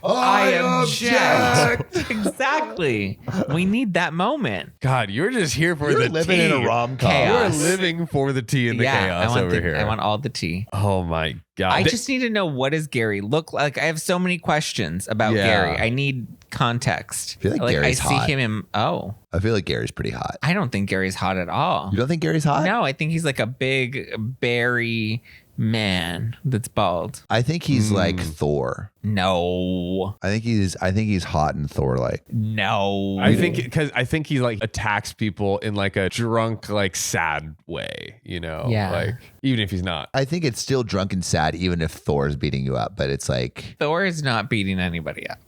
I object. Exactly. We need that moment. God, you're just here for You're the living tea. in a rom-com. You're Chaos. living for the tea and the chaos I want over here. I want all the tea. Oh my God. I just need to know, what does Gary look like? I have so many questions about Yeah. Gary. I need context. I feel like Gary's I see hot. him in I feel like Gary's pretty hot. I don't think Gary's hot at all. You don't think Gary's hot? No, I think he's like a big berry man that's bald. I think he's like Thor. No. I think he's hot and Thor-like. No. I think he like attacks people in like a drunk, like sad way, you know? Yeah. Like even if he's not. I think it's still drunk and sad, even if Thor's beating you up. But it's like Thor is not beating anybody up.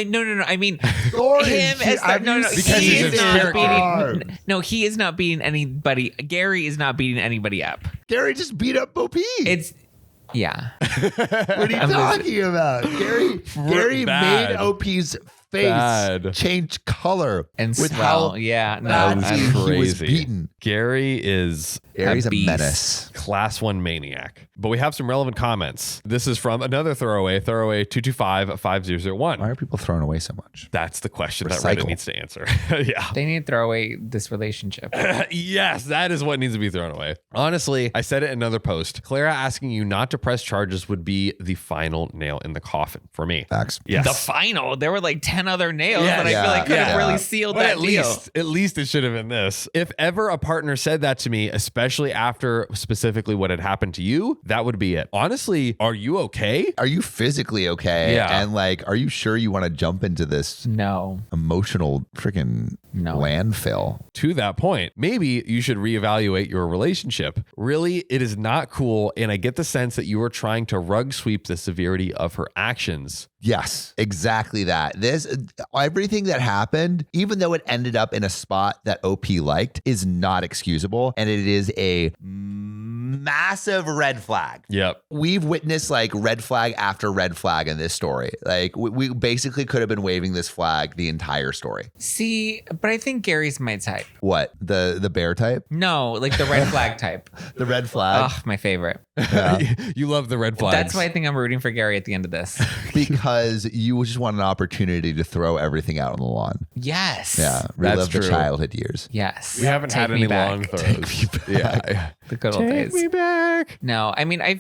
No. I mean, Thor is him as no. Because He he's is a not character. beating. No, he is not beating anybody. Gary is not beating anybody up. Gary just beat up OP. Yeah. What are you talking about? Gary Bad. made OP's face Bad. change color And with swell. how Yeah. No. badly he was Crazy. beaten. Gary is Gary's a beast. menace. class 1 maniac. But we have some relevant comments. This is from another throwaway 225-5001. Why are people throwing away so much? That's the question that Recycle. Reddit needs to answer. Yeah. They need to throw away this relationship. Yes, that is what needs to be thrown away. Honestly, I said it in another post. Clara asking you not to press charges would be the final nail in the coffin for me. Facts. Yes. The final. There were like 10 other nails Yeah, that I feel like could have yeah. really sealed But that deal. at least it should have been this. If ever a partner said that to me, especially after specifically what had happened to you, that would be it. Honestly, are you okay? Are you physically okay? Yeah. And like, are you sure you want to jump into this No. emotional freaking No. landfill? To that point, maybe you should reevaluate your relationship. Really, it is not cool, and I get the sense that you are trying to rug sweep the severity of her actions. Yes, exactly that. Everything that happened, even though it ended up in a spot that OP liked, is not excusable. And it is a massive red flag. Yep. We've witnessed like red flag after red flag in this story. Like we basically could have been waving this flag the entire story. See, but I think Gary's my type. What? The bear type? No, like the red flag type. The red flag? Oh, my favorite. You love the red flags. That's why I think I'm rooting for Gary at the end of this. Because you just want an opportunity to throw everything out on the lawn. Yes. Yeah. Relive the true. childhood years. Yes. we haven't Take had me any back. long throws. Yeah. The good old days. me back. No, I mean, I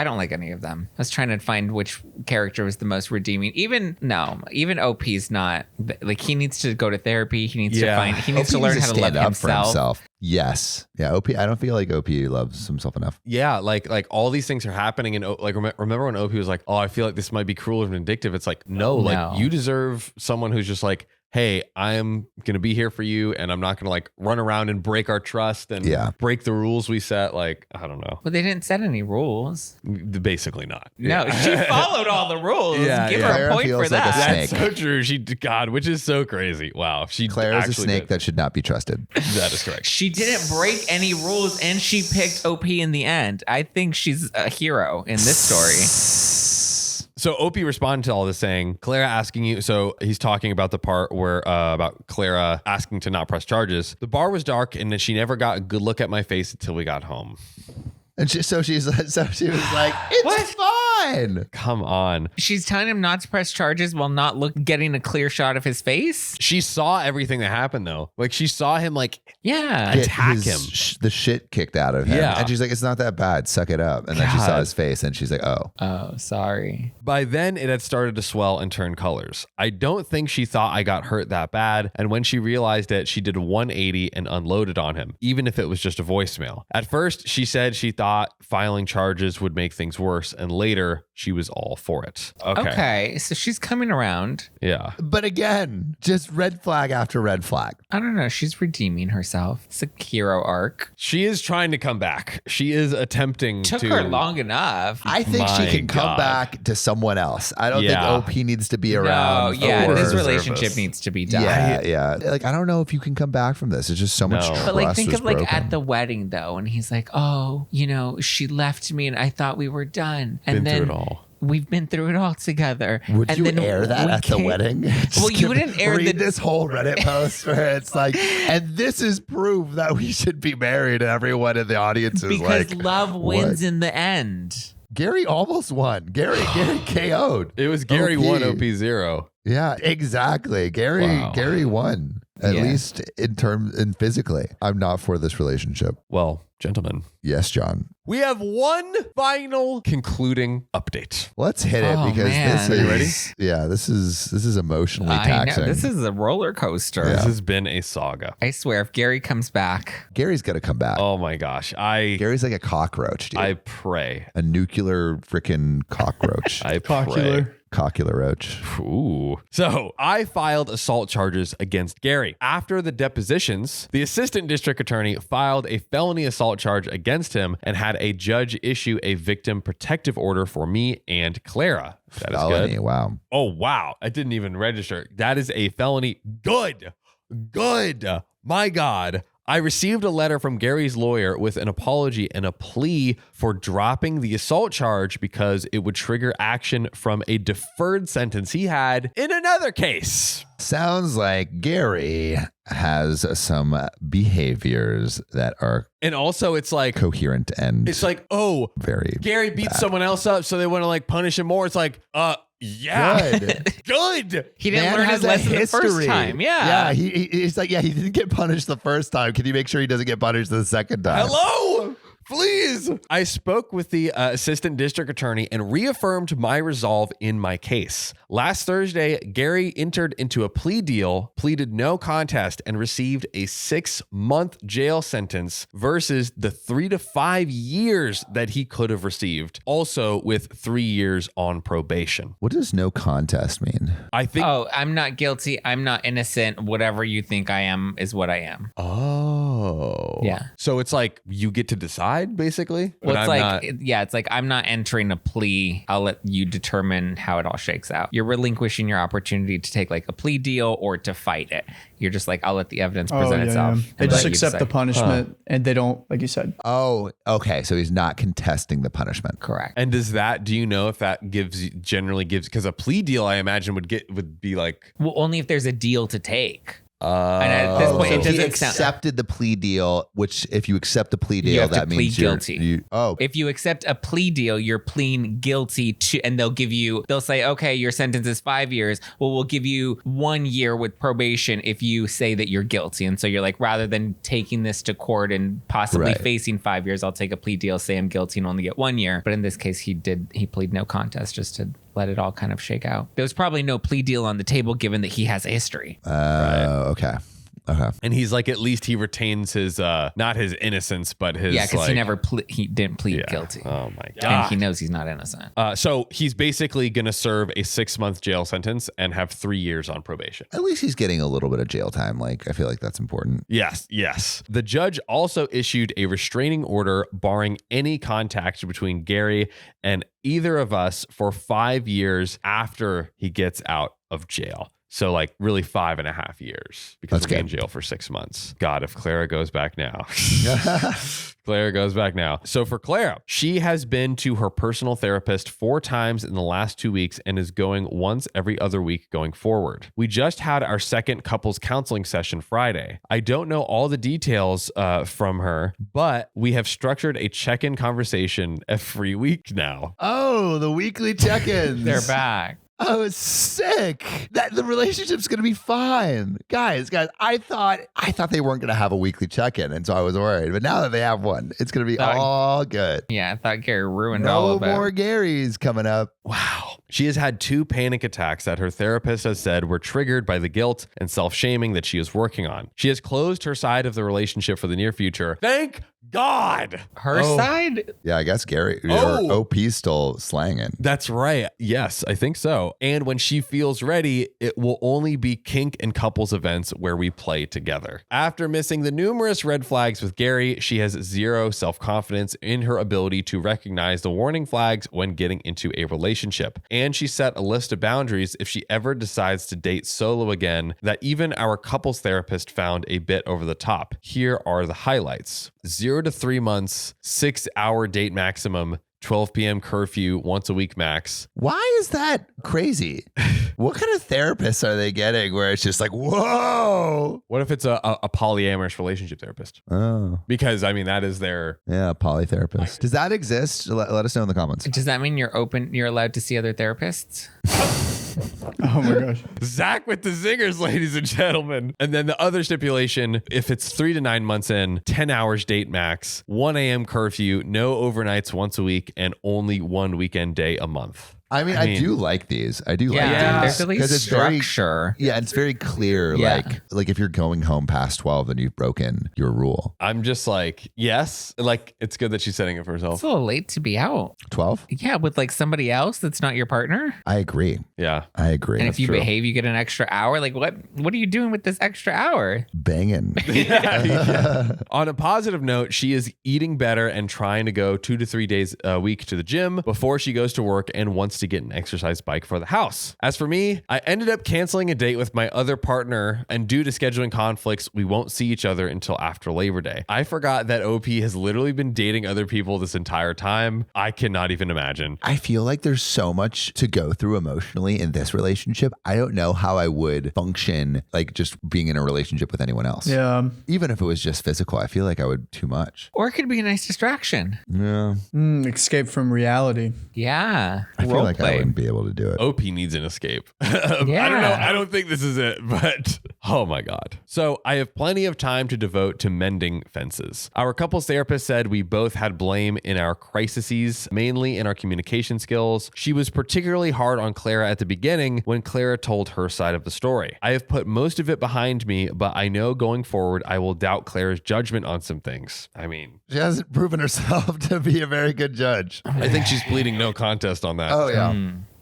don't like any of them. I was trying to find which character was the most redeeming. Even OP's not like, he needs to go to therapy. He needs he needs to learn how to love himself. Yes. Yeah. OP. I don't feel like OP loves himself enough. Yeah, like all these things are happening, and like remember when OP was like, "Oh, I feel like this might be cruel and vindictive." It's like, no, like No. you deserve someone who's just like, hey, I'm going to be here for you and I'm not going to like run around and break our trust and break the rules we set. Like, I don't know. Well, they didn't set any rules. Basically not. No, she followed all the rules. Give her a point for that. Snake. That's so true. God, which is so crazy. Wow. Claire is a snake that should not be trusted. That is correct. She didn't break any rules and she picked OP in the end. I think she's a hero in this story. So Opie responded to all this saying, Clara asking you, so he's talking about the part where, about Clara asking to not press charges. The bar was dark and she never got a good look at my face until we got home. And she was like, it's fine. Come on. She's telling him not to press charges while not getting a clear shot of his face. She saw everything that happened though. Like she saw him like attack him. him. The shit kicked out of him. Yeah. And she's like, it's not that bad. Suck it up. And then she saw his face and she's like, Oh, sorry. By then it had started to swell and turn colors. I don't think she thought I got hurt that bad. And when she realized it, she did a 180 and unloaded on him, even if it was just a voicemail. At first, she said she thought filing charges would make things worse, and later she was all for it. Okay, so she's coming around. Yeah. But again, just red flag after red flag. I don't know. She's redeeming herself. It's a hero arc. She is trying to come back. She is attempting Took her long enough. I think she can come back to someone else. I don't think OP needs to be around. No, this relationship needs to be done. Yeah. Like, I don't know if you can come back from this. It's just so much trust. But like, think was of like broken. at the wedding though, and he's like, oh, she left me and I thought we were done. And Been through it all. We've been through it all together. Would and you then air that at the wedding? Well, you wouldn't air this whole Reddit post where it's like, and this is proof that we should be married. And everyone in the audience is because like, love wins in the end. Gary almost won. Gary KO'd. It was Gary OP. 1, OP 0. Yeah, exactly. Gary won. At least in physically. I'm not for this relationship. Well, gentlemen. Yes, John. We have one final concluding update. Let's hit it because this is. Are you ready? Yeah, this is emotionally taxing. I know. This is a roller coaster. This has been a saga. I swear, if Gary comes back, Gary's got to come back. Oh my gosh. Gary's like a cockroach, dude. I pray. A nuclear freaking cockroach. I pray. Coccular roach. Ooh. So I filed assault charges against Gary. After the depositions, the assistant district attorney filed a felony assault charge against him and had a judge issue a victim protective order for me and Clara. That is felony, good. Wow. Oh, wow. I didn't even register. That is a felony. Good. My God. I received a letter from Gary's lawyer with an apology and a plea for dropping the assault charge because it would trigger action from a deferred sentence he had in another case. Sounds like Gary has some behaviors that are and also it's like coherent and it's like, oh, very Gary beat bad. someone else up, so they want to like punish him more. It's like, yeah. Good. He didn't learn his lesson the first time. Yeah. He's like, he didn't get punished the first time. Can you make sure he doesn't get punished the second time? Hello? Please. I spoke with the assistant district attorney and reaffirmed my resolve in my case. Last Thursday, Gary entered into a plea deal, pleaded no contest, and received a 6-month jail sentence versus the 3 to 5 years that he could have received, also with 3 years on probation. What does no contest mean? I think. Oh, I'm not guilty. I'm not innocent. Whatever you think I am is what I am. Oh. Yeah. So it's like you get to decide, basically? Well, but it's I'm like, not- it's like I'm not entering a plea. I'll let you determine how it all shakes out. You're relinquishing your opportunity to take like a plea deal or to fight it. You're just like, I'll let the evidence present itself. They and just let you accept the decide. punishment and they don't, like you said. Oh, okay. So he's not contesting the punishment. Correct. And do you know if that generally gives, because a plea deal I imagine would be like. Well, only if there's a deal to take. And at this point, So it he doesn't sound. accepted the plea deal, which if you accept the plea deal, have to that means plead guilty. If you accept a plea deal, you're pleading guilty to, and they'll say, okay, your sentence is 5 years. Well, we'll give you 1 year with probation if you say that you're guilty. And so you're like, rather than taking this to court and possibly facing 5 years, I'll take a plea deal, say I'm guilty and only get 1 year. But in this case, he plead no contest just to let it all kind of shake out. There was probably no plea deal on the table given that he has a history. Okay. Okay. And he's like, at least he retains his, not his innocence, but his, Yeah, because like, he didn't plead guilty. Oh my And God. he knows he's not innocent. So he's basically going to serve a 6-month jail sentence and have 3 years on probation. At least he's getting a little bit of jail time. Like, I feel like that's important. Yes, yes. The judge also issued a restraining order barring any contact between Gary and either of us for 5 years after he gets out of jail. So like really 5.5 years because That's we'll be in good. jail for 6 months. God, if Clara goes back now. Clara goes back now. So for Clara, she has been to her personal therapist 4 times in the last 2 weeks and is going once every other week going forward. We just had our second couples counseling session Friday. I don't know all the details from her, but we have structured a check-in conversation every week now. Oh, the weekly check-ins. They're back. Oh, it's sick. That the relationship's gonna be fine. Guys, I thought they weren't gonna have a weekly check-in, and so I was worried. But now that they have one, it's gonna be all good. Yeah, I thought Gary ruined all No of it. more Garys coming up. Wow. She has had 2 panic attacks that her therapist has said were triggered by the guilt and self-shaming that she is working on. She has closed her side of the relationship for the near future. Thank God. Her side? Yeah, I guess Gary Oh. or OP's still slanging. That's right. Yes, I think so. And when she feels ready, it will only be kink and couples events where we play together. After missing the numerous red flags with Gary, she has 0 self-confidence in her ability to recognize the warning flags when getting into a relationship. And she set a list of boundaries if she ever decides to date solo again that even our couples therapist found a bit over the top. Here are the highlights. 0 to 3 months, 6-hour date maximum, 12 p.m. curfew, once a week max. Why is that crazy? What kind of therapists are they getting where it's just like, whoa? What if it's a polyamorous relationship therapist? Oh, Because, I mean, that is their... yeah, polytherapist. Does that exist? Let us know in the comments. Does that mean you're allowed to see other therapists? Oh my gosh. Zach with the zingers, ladies and gentlemen. And then the other stipulation, if it's 3 to 9 months in, 10 hours date max, 1 a.m. curfew, no overnights once a week, and only 1 weekend day a month. I mean, I do like these. I do like Yeah, these. there's at least 'Cause it's very- structure. Yeah, it's very clear. Yeah. Like if you're going home past 12, then you've broken your rule. I'm just like, yes. Like, it's good that she's setting it for herself. It's a little late to be out. 12? Yeah, with like somebody else that's not your partner. I agree. Yeah. I agree. And if you true. behave, you get an extra hour. Like what are you doing with this extra hour? Banging. On a positive note, she is eating better and trying to go 2 to 3 days a week to the gym before she goes to work and wants to get an exercise bike for the house. As for me, I ended up canceling a date with my other partner, and due to scheduling conflicts, we won't see each other until after Labor Day. I forgot that OP has literally been dating other people this entire time. I cannot even imagine. I feel like there's so much to go through emotionally in this relationship. I don't know how I would function like just being in a relationship with anyone else. Yeah. Even if it was just physical, I feel like I would too much. Or it could be a nice distraction. Yeah. Escape from reality. Yeah. I feel Role like play. I wouldn't be able to do it. OP needs an escape. I don't know. I don't think this is it, but oh my God. So I have plenty of time to devote to mending fences. Our couples therapist said we both had blame in our crises, mainly in our communication skills. She was particularly hard on Clara at the beginning when Clara told her side of the story. I have put most of it behind me, but I know going forward, I will doubt Clara's judgment on some things. I mean, She hasn't proven herself to be a very good judge. I think she's pleading no contest on that. Oh, yeah.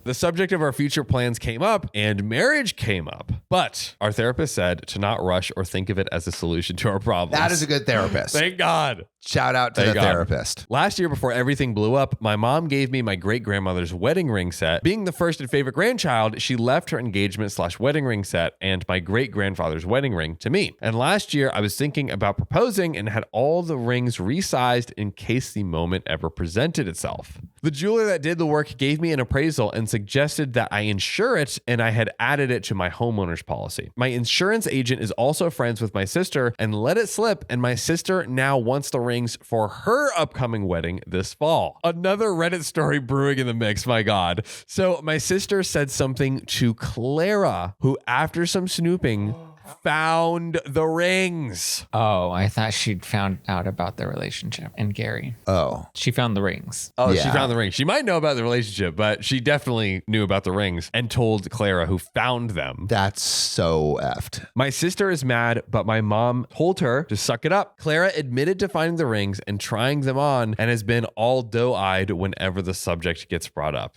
The subject of our future plans came up and marriage came up, but our therapist said to not rush or think of it as a solution to our problems. That is a good therapist. Thank God. Shout out to Thank the God. therapist. Last year, before everything blew up, my mom gave me my great-grandmother's wedding ring set. Being the first and favorite grandchild, she left her engagement/wedding ring set and my great-grandfather's wedding ring to me. And last year, I was thinking about proposing and had all the rings resized in case the moment ever presented itself. The jeweler that did the work gave me an appraisal and suggested that I insure it, and I had added it to my homeowner's policy. My insurance agent is also friends with my sister and let it slip, and my sister now wants the rings for her upcoming wedding this fall. Another Reddit story brewing in the mix, my God. So my sister said something to Clara, who after some snooping found the rings. Oh, I thought she'd found out about the relationship and Gary. Oh. She found the rings. Oh, she Yeah. found the rings. She might know about the relationship, but she definitely knew about the rings and told Clara, who found them. That's so effed. My sister is mad, but my mom told her to suck it up. Clara admitted to finding the rings and trying them on and has been all doe-eyed whenever the subject gets brought up.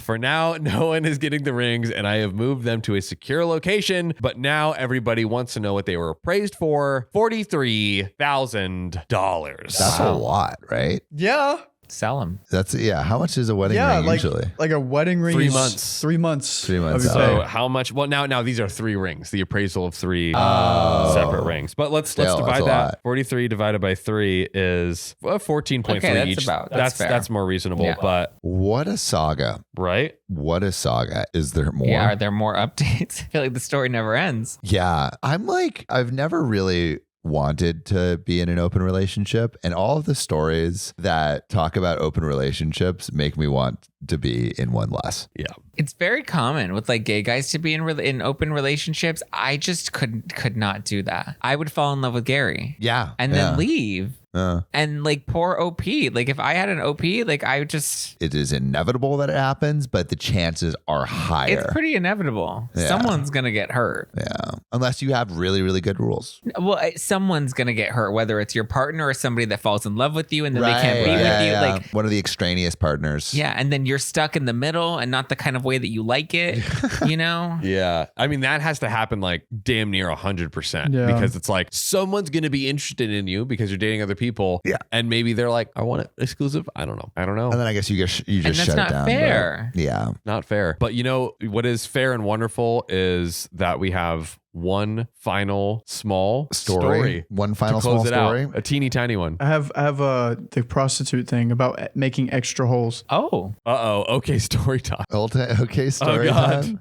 For now, no one is getting the rings and I have moved them to a secure location, but now everybody wants to know what they were appraised for. $43,000. That's a lot, right? Yeah. Sell them. That's, yeah. How much is a wedding ring usually? Like a wedding ring 3 is months. 3 months. 3 months. of your So pay. how much? Well, now these are 3 rings. The appraisal of 3 separate rings. But let's Still, divide that's a that. lot. 43 divided by 3 is 14.3 Okay, that's each. about- that's fair. That's more reasonable. Yeah. But What a saga. right? What a saga. Is there more? Yeah, are there more updates? I feel like the story never ends. Yeah. I'm like, I've never really wanted to be in an open relationship, and all of the stories that talk about open relationships make me want to be in one less. Yeah. It's very common with like gay guys to be in open relationships. I just could not do that. I would fall in love with Gary Yeah. and then leave. Uh, And like poor OP, like if I had an OP, like I would just, it is inevitable that it happens, but the chances are higher. it's pretty inevitable. Yeah. Someone's going to get hurt. Yeah. Unless you have really, really good rules. Well, someone's going to get hurt, whether it's your partner or somebody that falls in love with you and then they can't be with you. Yeah. Like, One of the extraneous partners. yeah. And then you're stuck in the middle and not the kind of way that you like it, you know? Yeah. I mean, that has to happen like damn near 100% Yeah. because it's like someone's going to be interested in you because you're dating other people. Yeah. And maybe they're like, I want it exclusive. I don't know. And then I guess you just And that's shut not it down. fair. but- yeah. Not fair. But you know, what is fair and wonderful is that we have one final small story One to final close small it story. out. A teeny tiny one. I have the prostitute thing about making extra holes. Oh, Uh-oh. Okay, story time. Okay, story God. time.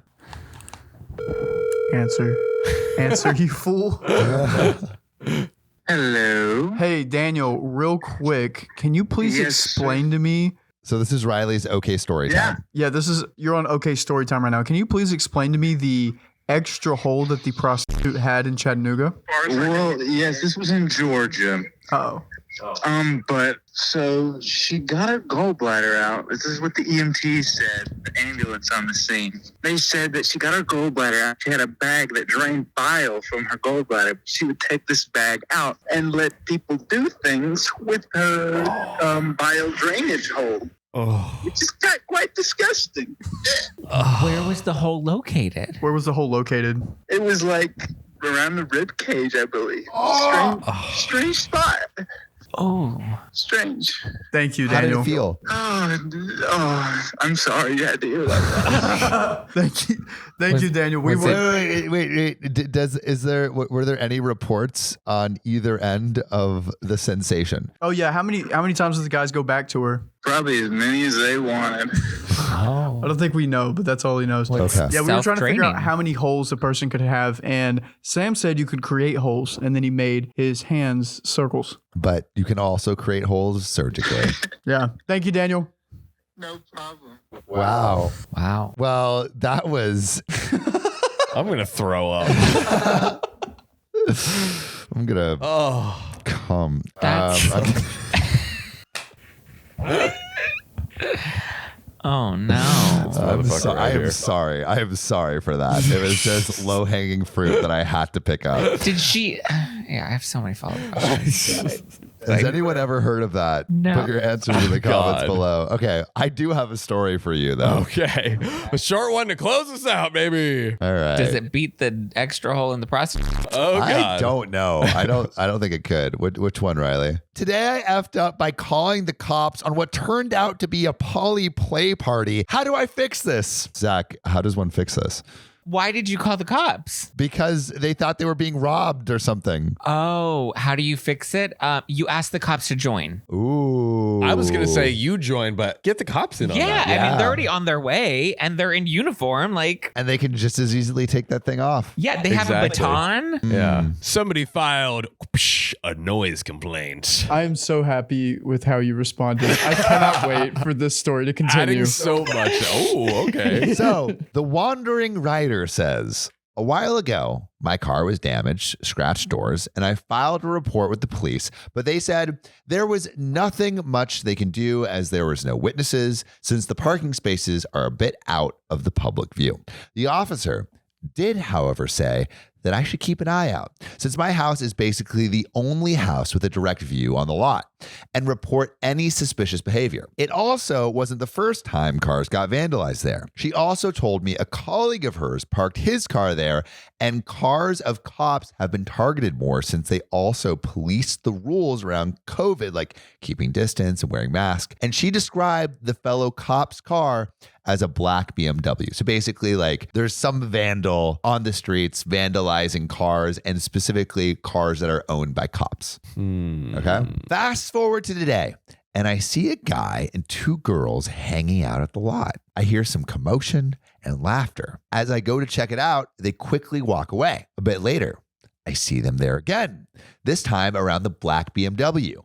Answer, you fool. Hello. Hey, Daniel, real quick, can you please Yes, explain to me? So this is Riley's okay story Yeah. time. Yeah, you're on OK Storytime right now. Can you please explain to me the extra hole that the prostitute had in Chattanooga? Well, yes, this was in Georgia. Oh. But so she got her gallbladder out. This is what the EMT said, the ambulance on the scene. They said that she got her gallbladder out. She had a bag that drained bile from her gallbladder. She would take this bag out and let people do things with her bile drainage hole. Oh. It just got quite disgusting. where was the hole located? Where was the hole located? It was like around the rib cage, I believe. Strange spot. Oh, Strange. Thank you, How did Daniel. it feel? Oh, I'm sorry you had to hear that. Thank you, Daniel. We was were. Wait. Were there any reports on either end of the sensation? Oh yeah, how many times did the guys go back to her? Probably as many as they wanted. oh. I don't think we know, but that's all he knows. Okay. Yeah, we were trying to figure out Self-draining. how many holes a person could have, and Sam said you could create holes, and then he made his hands circles. But you can also create holes surgically. Yeah. Thank you, Daniel. No problem. Wow. Wow. Well, that was. I'm going to throw up. I'm gonna Oh. come. That's- Oh no. Motherfucker right here. sorry. I am sorry for that. It was just low hanging fruit that I had to pick up. Did she? Yeah, I have so many follow-up questions. Has anyone ever heard of that? No. Put your answers in the comments God. below. Okay, I do have a story for you though. Okay. A short one to close us out, baby. All right. Does it beat the extra hole in the prostitute? Oh, God. I don't know. I don't think it could. Which one, Riley? Today I effed up by calling the cops on what turned out to be a poly play party. How do I fix this? Zach, how does one fix this? Why did you call the cops? Because they thought they were being robbed or something. Oh, how do you fix it? You ask the cops to join. Ooh. I was going to say you join, but get the cops in on Yeah, that. I mean, Yeah. they're already on their way and they're in uniform. Like, And they can just as easily take that thing off. yeah, they have a Exactly. baton. Yeah. Somebody filed a noise complaint. I am so happy with how you responded. I cannot wait for this story to continue. Adding so much. Oh, okay. So the wandering writer says, A while ago, my car was damaged, scratched doors, and I filed a report with the police, but they said there was nothing much they can do as there was no witnesses since the parking spaces are a bit out of the public view. The officer did, however, say that I should keep an eye out since my house is basically the only house with a direct view on the lot and report any suspicious behavior. It also wasn't the first time cars got vandalized there. She also told me a colleague of hers parked his car there and cars of cops have been targeted more since they also policed the rules around COVID, like keeping distance and wearing masks. And she described the fellow cop's car as a black BMW. So basically, like, there's some vandal on the streets vandalizing cars and specifically cars that are owned by cops. Okay. Fast forward to today, and I see a guy and two girls hanging out at the lot. I hear some commotion and laughter. As I go to check it out, they quickly walk away. A bit later, I see them there again, this time around the black BMW,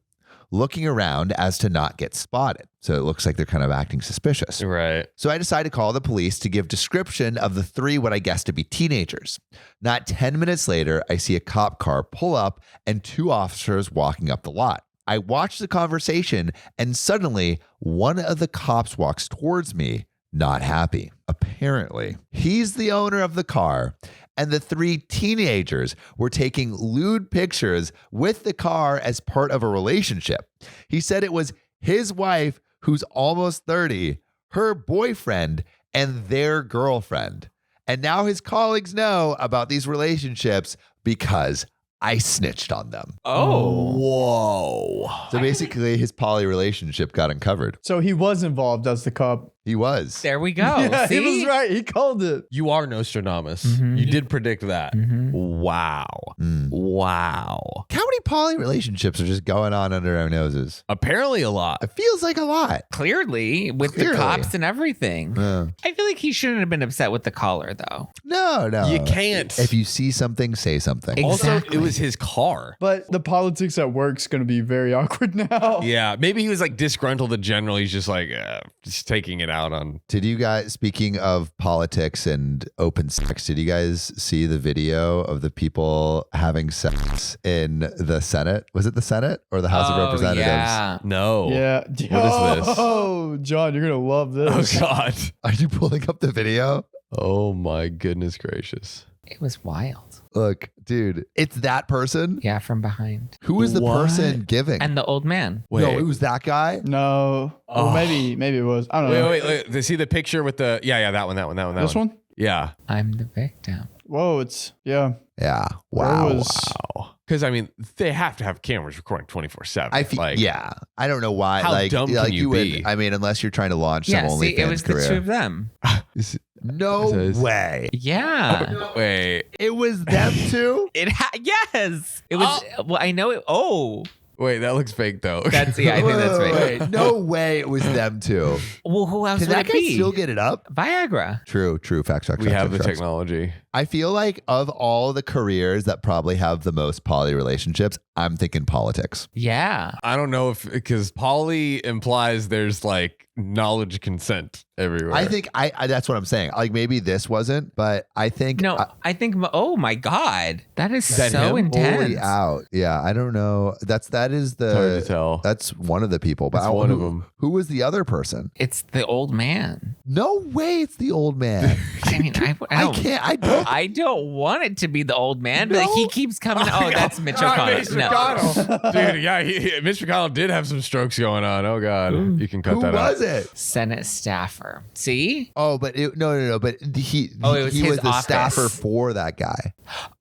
looking around as to not get spotted. So it looks like they're kind of acting suspicious. Right. So I decide to call the police to give description of the three what I guess to be teenagers. Not 10 minutes later, I see a cop car pull up and two officers walking up the lot. I watch the conversation and suddenly one of the cops walks towards me, not happy. Apparently, he's the owner of the car and the three teenagers were taking lewd pictures with the car as part of a relationship. He said it was his wife, who's almost 30, her boyfriend, and their girlfriend. And now his colleagues know about these relationships because I snitched on them. Oh. Whoa. So basically, his poly relationship got uncovered. So he was involved as the cop. He was. There we go. Yeah, See? he was right. He called it. You are Nostradamus. Mhm. You did predict that. Mhm. Wow. Wow. How many poly relationships are just going on under our noses? Apparently a lot. It feels like a lot. Clearly, with the cops and everything. I feel like he shouldn't have been upset with the caller, though. No. You can't. If you see something, say something. Also, Exactly. it was his car. But the politics at work's going to be very awkward now. Yeah, maybe he was like disgruntled in general. He's just like just taking it out on. Did you guys, speaking of politics and open sex, did you guys see the video of the people having sex in the Senate? Was it the Senate or the House of Representatives? Yeah. No. Yeah. What is this? Oh, John, you're going to love Oh this. God. Are you pulling up the video? Oh my goodness gracious. It was wild. Look, dude, it's that person. Yeah, from behind. Who is the What? person giving? And the old man. Wait. No, it was that guy. No. Oh. Or maybe it was. I don't know. Wait. See the picture with the that one. This one? Yeah. I'm the victim. Whoa, Yeah. Yeah. Wow. It was- Wow. Because I mean, they have to have cameras recording 24/7. I feel like, yeah. I don't know why. How like, dumb like can you be? would. I mean, unless you're trying to launch Yeah, some see, OnlyFans it was career. the two of them. No Says- way. Yeah. Wait. It was them two. Yes. It was. Well, I know it. Oh. Wait, that looks fake though. That's, yeah, I think that's Whoa, right. wait, no way it was them two. Well, who else Can would that it guy be? still get it up? Viagra. True. Facts. we have the technology. I feel like of all the careers that probably have the most poly relationships, I'm thinking politics. Yeah. I don't know if because poly implies there's like knowledge consent everywhere. I think I that's what I'm saying. Like maybe this wasn't, but I think No, I think. Oh my God, that is that so him? intense. fully out. Yeah, I don't know. That is It's hard to the tell. that's one of the people. But That's I- one of who- them. Who was the other person? It's the old man. No way, it's the old man. I mean, I I don't. can't. I don't. I don't want it to be the old man, but No. he keeps coming. Oh, that's Mitch O'Connell. No. Dude, yeah, Mitch McConnell did have some strokes going on. Oh God, you can cut Who that out. was it? Senate staffer. See? Oh, but no. But he Oh, it was he his was the office. staffer for that guy.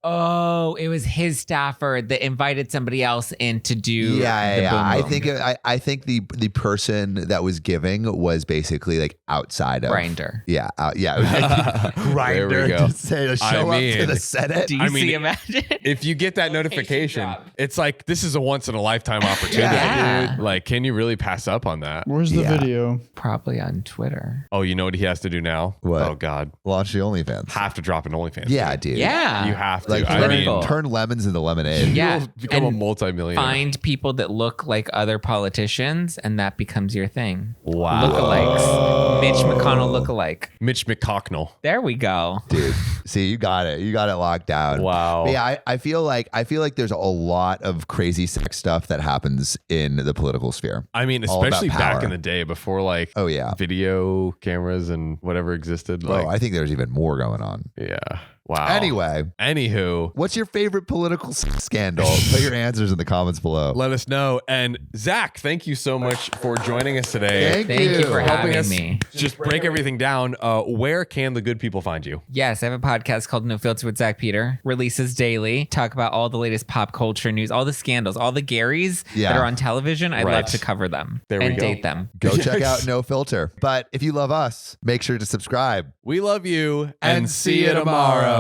Oh, it was his staffer that invited somebody else in to do. Yeah. the boom I boom. think I think the person that was giving was basically like outside of Grinder. Yeah, yeah. It was like Grinder There we go. to say to show I up to mean, the Senate. Do you I mean, see? Imagine. If you get that notification, drop. it's like this is a once in a lifetime opportunity. Yeah. Dude. Like, can you really pass up on that? Where's the Yeah. video? Probably on Twitter. Oh, you know what he has to do now? What? Oh God, Launch the OnlyFans. have to drop an OnlyFans. Yeah, dude. Yeah. you have to. Like I mean, turn lemons into lemonade. Yeah. You'll become a And multimillionaire. find people that look like other politicians, and that becomes your thing. Wow. Lookalikes. Mitch McConnell lookalike. Mitch McCocknell. There we go. Dude, see, you got it. You got it locked down. Wow. But yeah, I feel like there's a lot of crazy sex stuff that happens in the political sphere. I mean, All about especially back power. in the day before like Oh yeah. video cameras and whatever existed. Bro, Like, I think there's even more going on. yeah. Wow. Anyway, Anywho, what's your favorite political scandal? Put your answers in the comments below. let us know. And Zach, thank you so much for joining us today. Thank you for Helping having us me. just break everything down. Where can the good people find you? Yes, I have a podcast called No Filter with Zach Peter. Releases daily. Talk about all the latest pop culture news, all the scandals, all the Garys Yeah. that are on television. I'd Right. love to cover them There we and go. date them. Go check Yes. out No Filter. But if you love us, make sure to subscribe. We love you And and see you tomorrow.